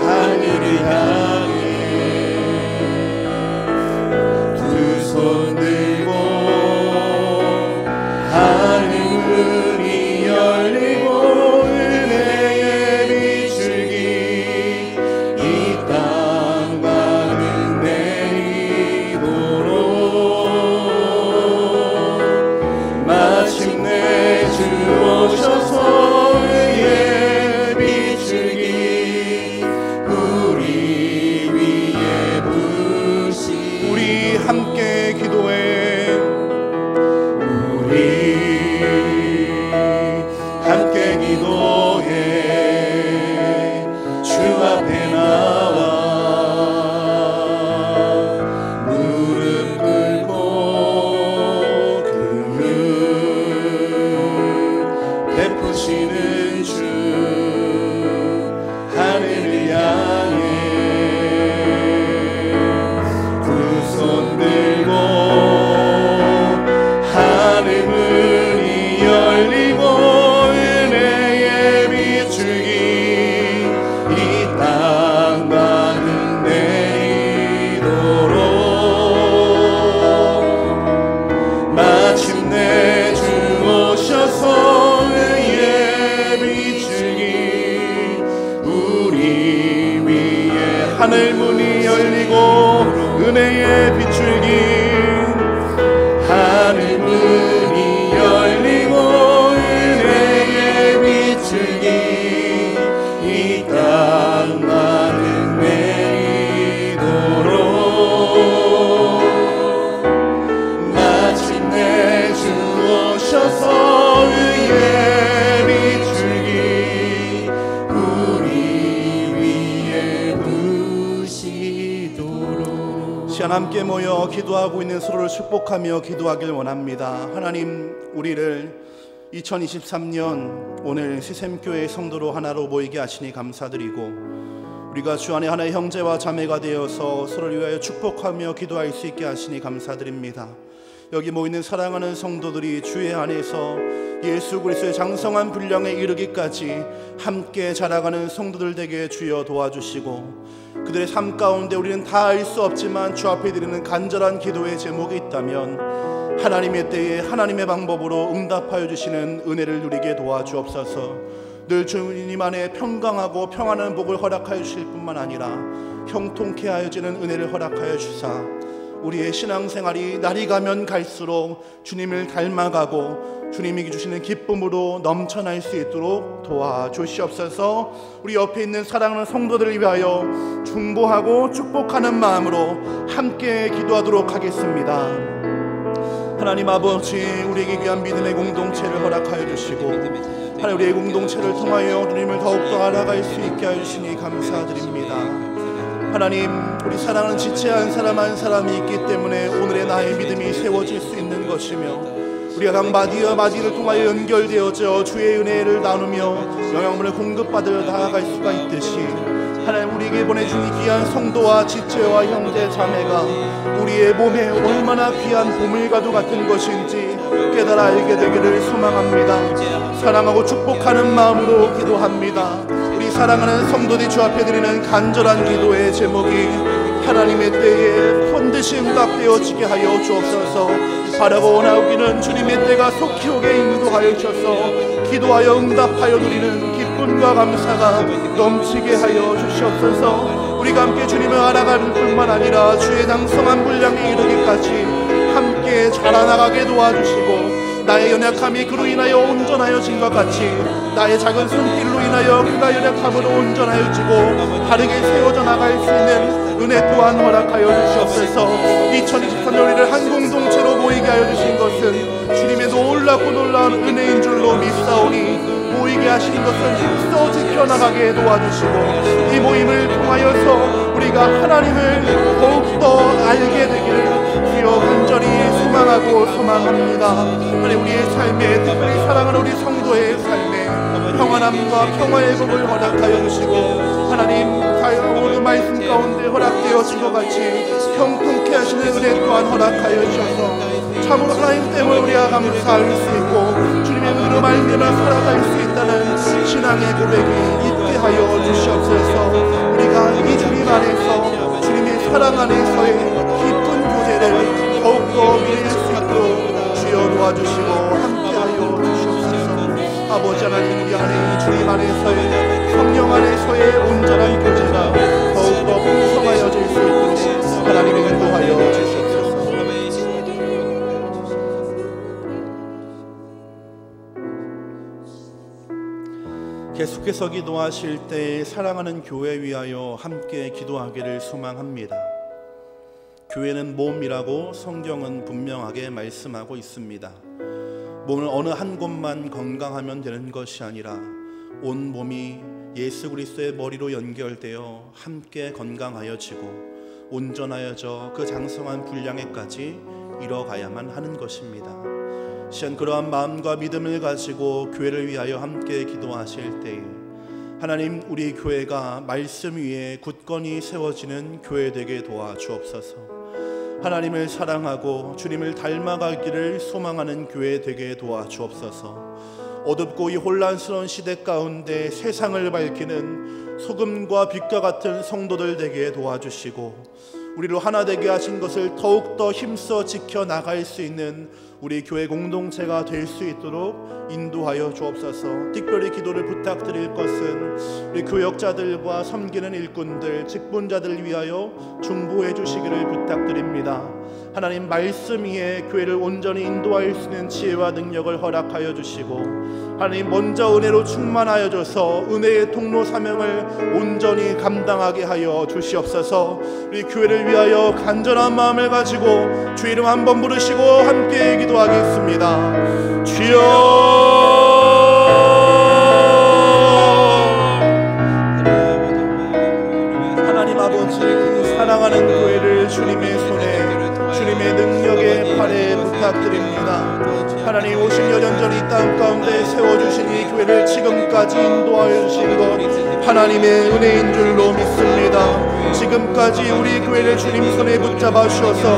Speaker 2: 하늘을 향해 손 들고 하늘문이 열리고 은혜의 비출기 이 땅과는 내리도록 마침내 주 오셔서 의의 비출기 우리 위에 부시. 우리 함께 기도해. 우리 함께 기도해. 주 앞에 나와 무릎 꿇고 긍휼 베푸시는 주 하늘을 향해 두 손 들고 하늘문이 열리고 은혜의 비출기 이 땅과는 내리도록 마침내 주 오셔서 의의 비출기 우리 위에 하늘문이 열리고 은혜의 비출기 하늘문이 열리고 은혜의 비출기 이 땅만은 내리도록 마침내 주 오셔서 의의 비출기 우리 위에 부시도록. 시간 함께 모여 기도하고 있는 서로를 축복하며 기도하길 원합니다. 하나님, 우리를 2023년 오늘 시샘교회 성도로 하나로 모이게 하시니 감사드리고, 우리가 주 안에 하나의 형제와 자매가 되어서 서로를 위하여 축복하며 기도할 수 있게 하시니 감사드립니다. 여기 모이는 사랑하는 성도들이 주의 안에서 예수 그리스도의 장성한 분량에 이르기까지 함께 자라가는 성도들 되게 주여 도와주시고, 그들의 삶 가운데 우리는 다 알 수 없지만 주 앞에 드리는 간절한 기도의 제목이 있다면 하나님의 때에 하나님의 방법으로 응답하여 주시는 은혜를 누리게 도와주옵소서. 늘 주님 안에 평강하고 평안한 복을 허락하여 주실 뿐만 아니라 형통케 하여지는 은혜를 허락하여 주사 우리의 신앙생활이 날이 가면 갈수록 주님을 닮아가고 주님이 주시는 기쁨으로 넘쳐날 수 있도록 도와주시옵소서. 우리 옆에 있는 사랑하는 성도들을 위하여 중보하고 축복하는 마음으로 함께 기도하도록 하겠습니다. 하나님 아버지, 우리에게 귀한 믿음의 공동체를 허락하여 주시고 하나님 우리의 공동체를 통하여 주님을 더욱더 알아갈 수 있게 하시니 감사드립니다. 하나님, 우리 사랑하는 지체한 사람 한 사람이 있기 때문에 오늘의 나의 믿음이 세워질 수 있는 것이며 우리가 각 마디와 마디를 통하여 연결되어져 주의 은혜를 나누며 영양분을 공급받으러 나아갈 수가 있듯이 하나님, 우리에게 보내준 이 귀한 성도와 지체와 형제 자매가 우리의 몸에 얼마나 귀한 보물과도 같은 것인지 깨달아 알게 되기를 소망합니다. 사랑하고 축복하는 마음으로 기도합니다. 우리 사랑하는 성도들 주 앞에 드리는 간절한 기도의 제목이 하나님의 때에 반드시 응답되어지게 하여 주옵소서. 바라고 나오기는 주님의 때가 속히 오게 인도하여 주셔서 기도하여 응답하여 누리는 기쁨과 감사가 넘치게 하여 주시옵소서. 우리가 함께 주님을 알아가는 뿐만 아니라 주의 장성한 분량에 이르기까지 함께 자라나가게 도와주시고 나의 연약함이 그로 인하여 온전하여진 것 같이 나의 작은 손길로 인하여 그가 연약함으로 온전하여지고 바르게 세워져 나갈 수 있는 은혜 또한 허락하여 주시옵소서. 2023년 우리를 한 공동체로 모이게 하여 주신 것은 주님의 놀랍고 놀라운 은혜인 줄로 믿사오니 모이게 하신 것을 힘써 지켜나가게 도와주시고 이 모임을 통하여서 우리가 하나님을 더욱더 알게 되기를 주여 간절히 소망하고 소망합니다. 하나님, 우리의 삶에 특별히 사랑하는 우리 성도의 삶에 평안함과 평화의 복을 허락하여 주시고 하나님, 오늘 말씀 가운데 허락되어진 것 같이 형통케 하시는 은혜 또한 허락하여 주셔서 참으로 하나님 때문에 우리가 감사할 수 있고 주님의 은혜로 말미암아 살아갈 수 있다는 신앙의 고백이 있게 하여 주시옵소서. 우리가 이 주님 안에서 주님의 사랑 안에서의 깊은 교제를 더욱더 누릴 수 있도록 주여 도와주시고 함께하여 주시옵소서. 아버지 하나님, 우리 안에 이 주님 안에서의 성령 안에서의 온전한 교제가 더욱더 풍성하여질 수 있도록 하나님의 인도하여 주시옵소서. 계속해서 기도하실 때 사랑하는 교회 위하여 함께 기도하기를 소망합니다. 교회는 몸이라고 성경은 분명하게 말씀하고 있습니다. 몸은 어느 한 곳만 건강하면 되는 것이 아니라 온 몸이 예수 그리스도의 머리로 연결되어 함께 건강하여지고 온전하여져 그 장성한 분량에까지 이뤄가야만 하는 것입니다. 시간 그러한 마음과 믿음을 가지고 교회를 위하여 함께 기도하실 때에 하나님, 우리 교회가 말씀 위에 굳건히 세워지는 교회 되게 도와주옵소서. 하나님을 사랑하고 주님을 닮아가기를 소망하는 교회 되게 도와주옵소서. 어둡고 이 혼란스러운 시대 가운데 세상을 밝히는 소금과 빛과 같은 성도들 되게 도와주시고 우리로 하나 되게 하신 것을 더욱더 힘써 지켜나갈 수 있는 우리 교회 공동체가 될 수 있도록 인도하여 주옵소서. 특별히 기도를 부탁드릴 것은 우리 교역자들과 섬기는 일꾼들, 직분자들을 위하여 중보해 주시기를 부탁드립니다. 하나님, 말씀 위에 교회를 온전히 인도할 수 있는 지혜와 능력을 허락하여 주시고 하나님, 먼저 은혜로 충만하여 줘서 은혜의 통로 사명을 온전히 감당하게 하여 주시옵소서. 우리 교회를 위하여 간절한 마음을 가지고 주 이름 한번 부르시고 함께 기도하겠습니다. 주여, 하나님 아버지, 사랑하는 교회를 주님의 손에 주님의 능력의 팔에 부탁드립니다. 하나님, 50여 년 전 이 땅 가운데 세워주신 이 교회를 지금까지 인도하여 주신 것 하나님의 은혜인 줄로 믿습니다. 지금까지 우리 교회를 주님 손에 붙잡아 주셔서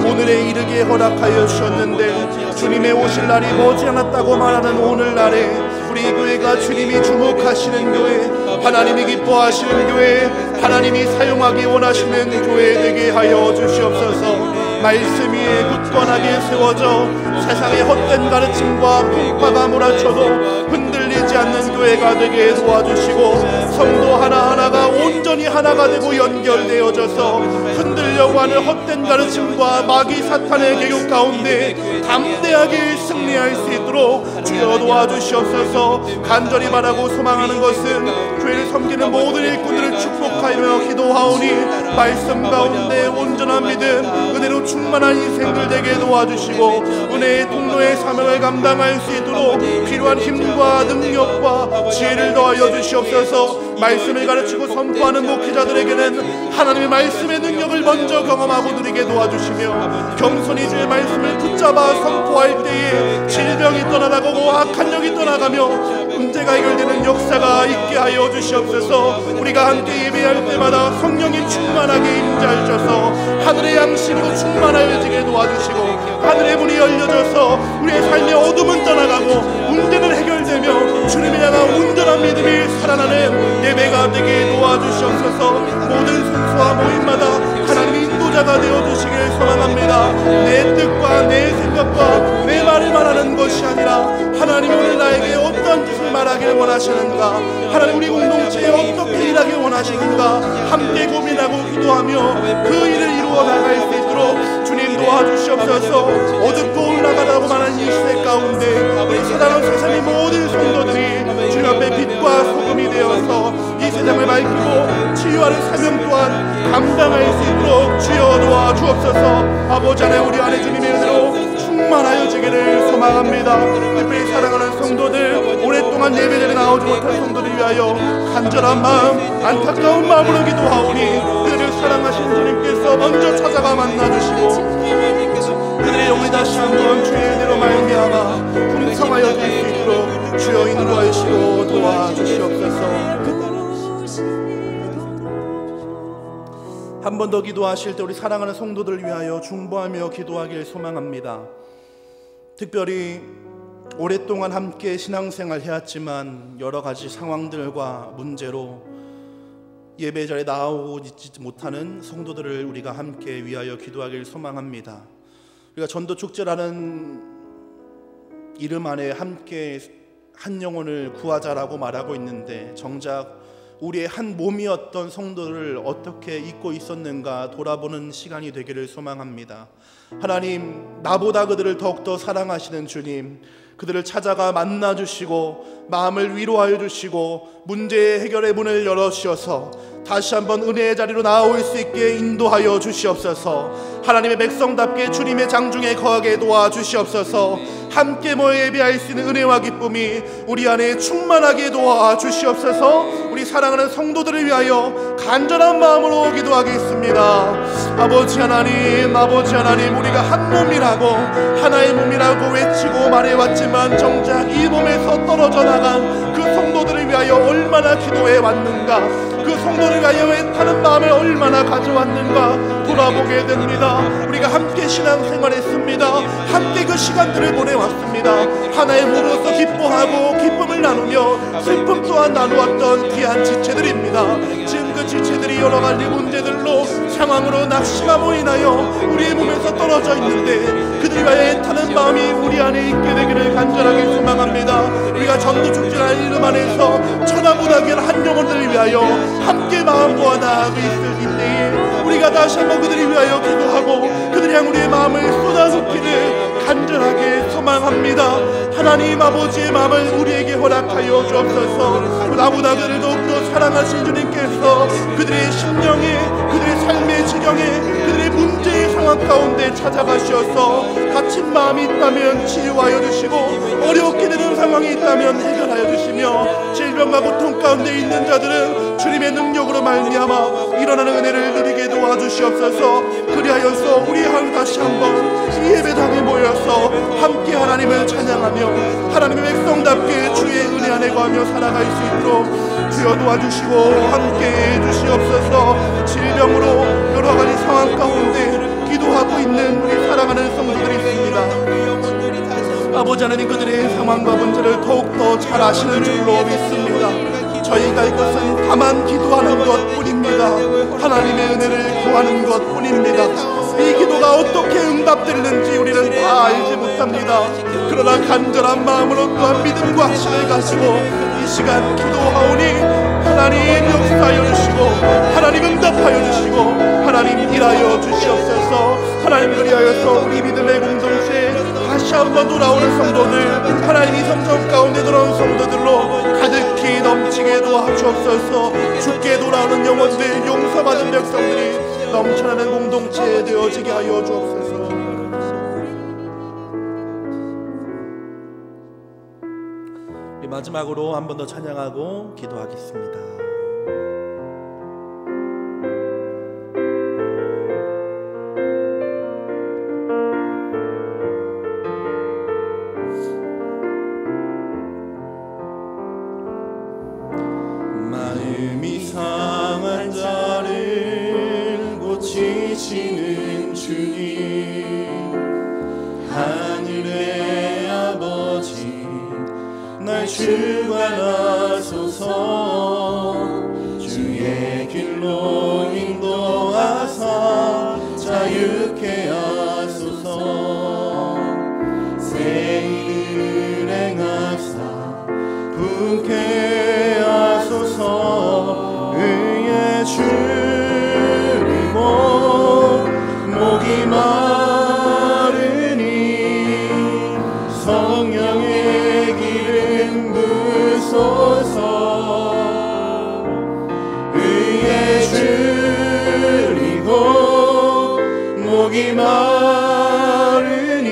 Speaker 2: 오늘에 이르게 허락하여 주셨는데 주님의 오실 날이 머지않았다고 말하는 오늘날에 우리 교회가 주님이 주목하시는 교회, 하나님이 기뻐하시는 교회, 하나님이 사용하기 원하시는 교회 되게 하여 주시옵소서. 말씀 위에 굳건하게 세워져 세상의 헛된 가르침과 풍파가 몰아쳐도 흔들리지 않는 교회가 되게 도와주시고 성도 하나하나가 온전히 하나가 되고 연결되어져서 흔들려고 하는 헛된 가르침과 마귀 사탄의 계급 가운데 담대하게 승리할 수 있도록 주여 도와주시옵소서. 간절히 바라고 소망하는 것은 교회를 섬기는 모든 일꾼들을 축복하며 기도하오니 말씀 가운데 온전한 믿음, 은혜로 충만한 인생들 되게 도와주시고 은혜의 통로의 사명을 감당할 수 있도록 필요한 힘과 능력과 지혜를 더하여 주시옵소서. 말씀을 가르치고 선포하는 목회자들에게는 하나님의 말씀의 능력을 먼저 경험하고 누리게 도와주시며 겸손히 주의 말씀을 붙잡아 선포할 때에 질병이 떠나가고 악한 영이 떠나가며 문제가 해결되는 역사가 있게 하여 주시옵소서. 우리가 함께 예배할 때마다 성령이 충만하게 임재하셔서 하늘의 양식으로 충만하여지게 도와주시고 하늘의 문이 열려져서 우리의 삶의 어둠은 떠나가고 문제는 해결되며 주님을 향한 온전한 믿음이 살아나는 예배가 되게 도와주시옵소서. 모든 순서와 모임마다 하나님의 인도자가 되어주시길 소망합니다. 내 뜻과 내 생각과 내 말을 말하는 것이 아니라 하나님 오늘 나에게 어떤 뜻을 말하길 원하시는가, 하나님 우리 공동체에 어떻게 일하길 원하시는가 함께 고민하고 기도하며 그 일을 이루어 나갈 수 있도록 주님 도와주시옵소서. 어둡고 올라가라고 말하는 이 시대 가운데 우리 사랑하는 세상의 모든 성도들이 주님 앞에 빛과 소금이 되어서 이 세상을 밝히고 치유하는 사명 또한 감당할 수 있도록 주여 도와주옵소서. 아버지 하나님 우리 안에 주님의 은혜로 충만하여지기를 소망합니다. 특별히 사랑하는 성도들, 오랫동안 예배자리에 나오지 못한 성도들 위하여 간절한 마음, 안타까운 마음으로 기도하오니 그들을 사랑하신 주님께서 먼저 찾아가 만나주시고 그들의 영혼이 다시 한번 주의 은혜로 말미암아 풍성하여질 수 있도록 주여 인도하시고 도와주시옵소서. 한 번 더 기도하실 때 우리 사랑하는 성도들을 위하여 중보하며 기도하길 소망합니다. 특별히 오랫동안 함께 신앙생활 해왔지만 여러 가지 상황들과 문제로 예배자리에 나오지 못하는 성도들을 우리가 함께 위하여 기도하길 소망합니다. 우리가 전도축제라는 이름 안에 함께 한 영혼을 구하자라고 말하고 있는데 정작 우리의 한 몸이었던 성도를 어떻게 잊고 있었는가 돌아보는 시간이 되기를 소망합니다. 하나님, 나보다 그들을 더욱더 사랑하시는 주님, 그들을 찾아가 만나주시고 마음을 위로하여 주시고 문제의 해결의 문을 열어주셔서 다시 한번 은혜의 자리로 나올 수 있게 인도하여 주시옵소서. 하나님의 백성답게 주님의 장중에 거하게 도와주시옵소서. 함께 모여 예배할 수 있는 은혜와 기쁨이 우리 안에 충만하게 도와주시옵소서. 우리 사랑하는 성도들을 위하여 간절한 마음으로 기도하겠습니다. 아버지 하나님, 아버지 하나님, 우리가 한 몸이라고 하나의 몸이라고 외치고 말해왔지만 정작 이 몸에서 떨어져 나간 그 성도들을 위하여 얼마나 기도해 왔는가, 그 성도를 위하여 애타는 마음을 얼마나 가져왔는가 돌아보게 됩니다. 우리가 함께 신앙생활했습니다. 함께 그 시간들을 보내왔습니다. 하나의 몸으로서 기뻐하고 기쁨을 나누며 슬픔 또한 나누었던 귀한 지체들입니다. 지금 그 지체들이 여러 가지 문제들로 상황으로 낙심하고 인하여 우리의 몸에서 떨어져 있는데 그들이 위하여 애타는 마음이 우리 안에 있게 되기를 간절하게 소망합니다. 우리가 전도축제라는 이름 안에서 천하보다 귀한 한 영혼들을 위하여 함께 마음 모아 나아가고 있을 때에 우리가 다시 한번 그들을 위하여 기도하고 그들이 향 우리의 마음을 쏟아붓기를 간절하게 소망합니다. 하나님 아버지의 마음을 우리에게 허락하여 주옵소서. 나보다 그들을 더욱더 사랑하신 주님께서 그들의 심령에, 그들의 삶의 지경에, 그들의 문제의 상황 가운데 찾아가셔서 갇힌 마음이 있다면 치유하여 주시고 어렵게 되는 상황이 있다면 해결하여 주시며 질병과 고통 가운데 있는 자들은 주님의 능력으로 말미암아 일어나는 은혜를 누리게 도와주시옵소서. 그리하여서 우리 하루 다시 한번 이 예배당에 모여서 함께 하나님을 찬양하며 하나님의 백성답게 주의 은혜 안에 거하며 살아갈 수 있도록 주여 도와주시고 함께해 주시옵소서. 질병으로 여러 가지 상황 가운데 기도하고 있는 우리 사랑하는 성도들이 있습니다. 아버지 하나님, 그들의 상황과 문제를 더욱더 잘 아시는 줄로 믿습니다. 저희가 이것은 다만 기도하는 것뿐입니다. 하나님의 은혜를 구하는 것뿐입니다. 이 기도가 어떻게 응답되는지 우리는 다 알지 못합니다. 그러나 간절한 마음으로 또한 믿음과 확신을 가지고 이 시간 기도하오니 하나님 역사하여 주시고 하나님 응답하여 주시고 하나님 일하여 주시옵소서. 하나님 그리하여서 우리 믿음의 공동체에 다시 한번 돌아오는 성도들, 하나님 이 성전 가운데 돌아온 성도들로 가득히 넘치게 도와주옵소서. 주께 돌아오는 영혼들, 용서받은 백성들이 넘쳐나는 공동체 되어지게 하여 주옵소서. 마지막으로 한 번 더 찬양하고 기도하겠습니다. 마음이 상한 자를 고치시는 주님, 하늘의 아버지 날 주관하소서. 주의 길로 인도하사 자유케 하소서. 새 일을 행하사 부게 하소서. 의에 줄이고 목이 마르니 성령의 기름 부소서. 의에 줄이고 목이 마르니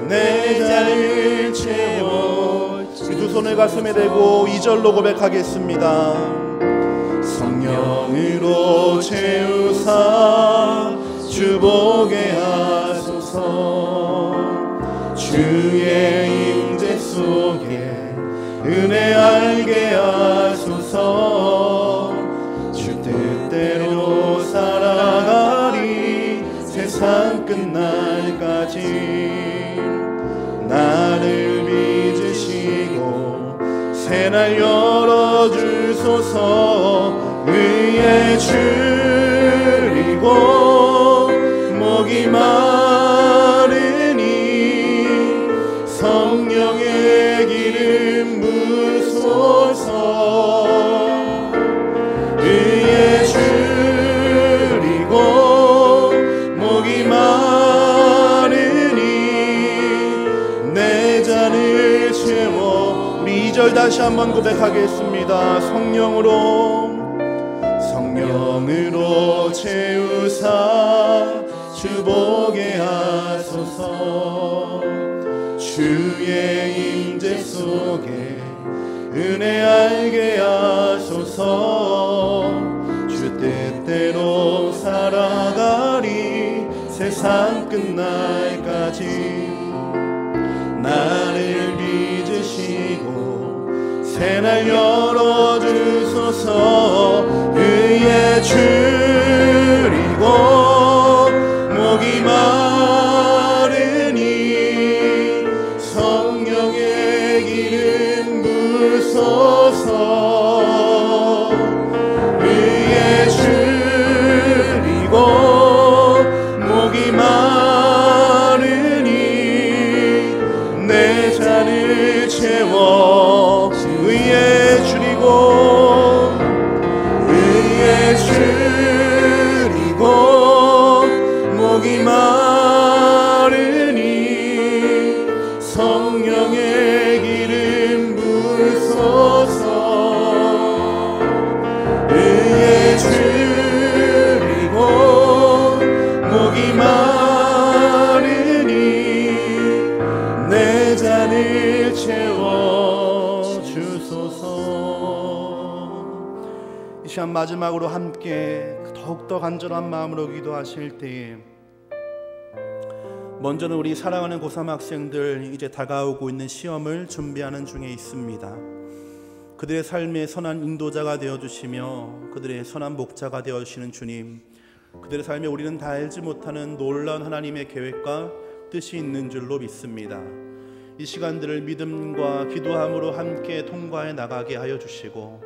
Speaker 2: 내 잔을 채워. 두 손을 가슴에 대고 2절로 고백하겠습니다. 성령으로 채우사 주보게 하소서. 주의 임재 속에 은혜 알게 하소서. 주 뜻대로 살아가리 세상 끝날까지. 나를 빚으시고 새날 열어주소서. 의에 줄이고 목이 마르니 성령의 기름 부소서. 의에 줄이고 목이 마르니 내 잔을 채워. 우리 2절 다시 한번 고백하겠습니다. 성령으로 채우사 주보게 하소서. 주의 임재 속에 은혜 알게 하소서. 주 뜻대로 살아가리 세상 끝날까지. 나를 빚으시고 새날 열어주소서. 의에 줄이고 목이 마르니 성령의 기름 부소서. 의에 줄이고 목이 마르니 내 잔을 채워. 의에 줄이고 목이 마르니 성령의 기름 부소서. 의에 줄이고 목이 마르니 내 잔을 채워 주소서. 이 시간 마지막으로 함께 더욱더 간절한 마음으로 기도하실 때에 먼저는 우리 사랑하는 고3 학생들, 이제 다가오고 있는 시험을 준비하는 중에 있습니다. 그들의 삶의 선한 인도자가 되어주시며 그들의 선한 목자가 되어주시는 주님, 그들의 삶에 우리는 다 알지 못하는 놀라운 하나님의 계획과 뜻이 있는 줄로 믿습니다. 이 시간들을 믿음과 기도함으로 함께 통과해 나가게 하여 주시고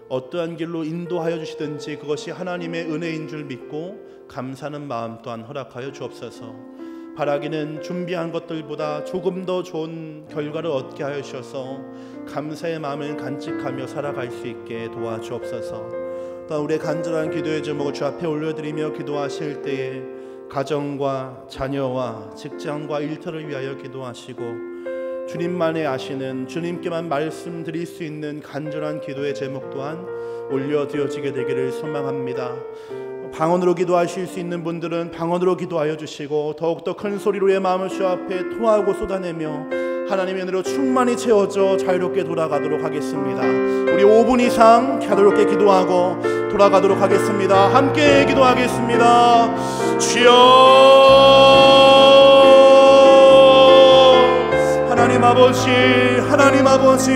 Speaker 2: 어떠한 길로 인도하여 주시든지 그것이 하나님의 은혜인 줄 믿고 감사하는 마음 또한 허락하여 주옵소서. 바라기는 준비한 것들보다 조금 더 좋은 결과를 얻게 하셔서 감사의 마음을 간직하며 살아갈 수 있게 도와주옵소서. 또 우리의 간절한 기도의 제목을 주 앞에 올려드리며 기도하실 때에 가정과 자녀와 직장과 일터를 위하여 기도하시고 주님만이 아시는, 주님께만 말씀드릴 수 있는 간절한 기도의 제목 또한 올려드려지게 되기를 소망합니다. 방언으로 기도하실 수 있는 분들은 방언으로 기도하여 주시고 더욱더 큰 소리로 의 마음을 주 앞에 토하고 쏟아내며 하나님의 은혜로 충만히 채워져 자유롭게 돌아가도록 하겠습니다. 우리 5분 이상 자유롭게 기도하고 돌아가도록 하겠습니다. 함께 기도하겠습니다. 주여, 하나님 아버지, 하나님 아버지,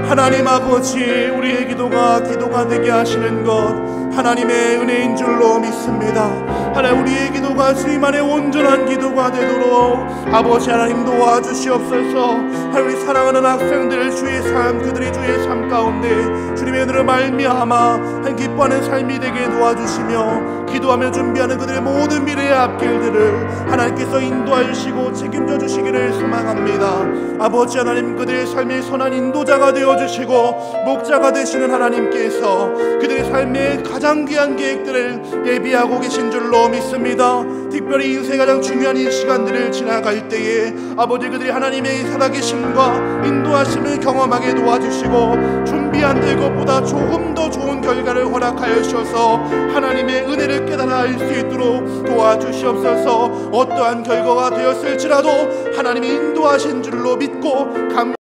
Speaker 2: 하나님 아버지, 우리의 기도가 되게 하시는 것 하나님의 은혜인 줄로 믿습니다. 하나님, 우리의 기도가 주님 안에 온전한 기도가 되도록 아버지 하나님 도와주시옵소서. 하나님, 우리 사랑하는 학생들 주의 삶, 그들의 주의 삶 가운데 주님의 은혜로 말미암아 하나님 기뻐하는 삶이 되게 도와주시며 기도하며 준비하는 그들의 모든 미래의 앞길들을 하나님께서 인도하여 주시고 책임져 주시기를 소망합니다. 아버지 하나님, 그들의 삶의 선한 인도자가 되어주시고 목자가 되시는 하나님께서 그들의 삶의 가장 귀한 계획들을 예비하고 계신 줄로 믿습니다. 특별히 인생의 가장 중요한 이 시간들을 지나갈 때에 아버지 그들이 하나님의 살아계심과 인도하심을 경험하게 도와주시고 준비한 것보다 조금 더 좋은 결과를 허락하여 주셔서 하나님의 은혜를 깨달아 알 수 있도록 도와주시옵소서. 어떠한 결과가 되었을지라도 하나님이 인도하신 줄로 믿고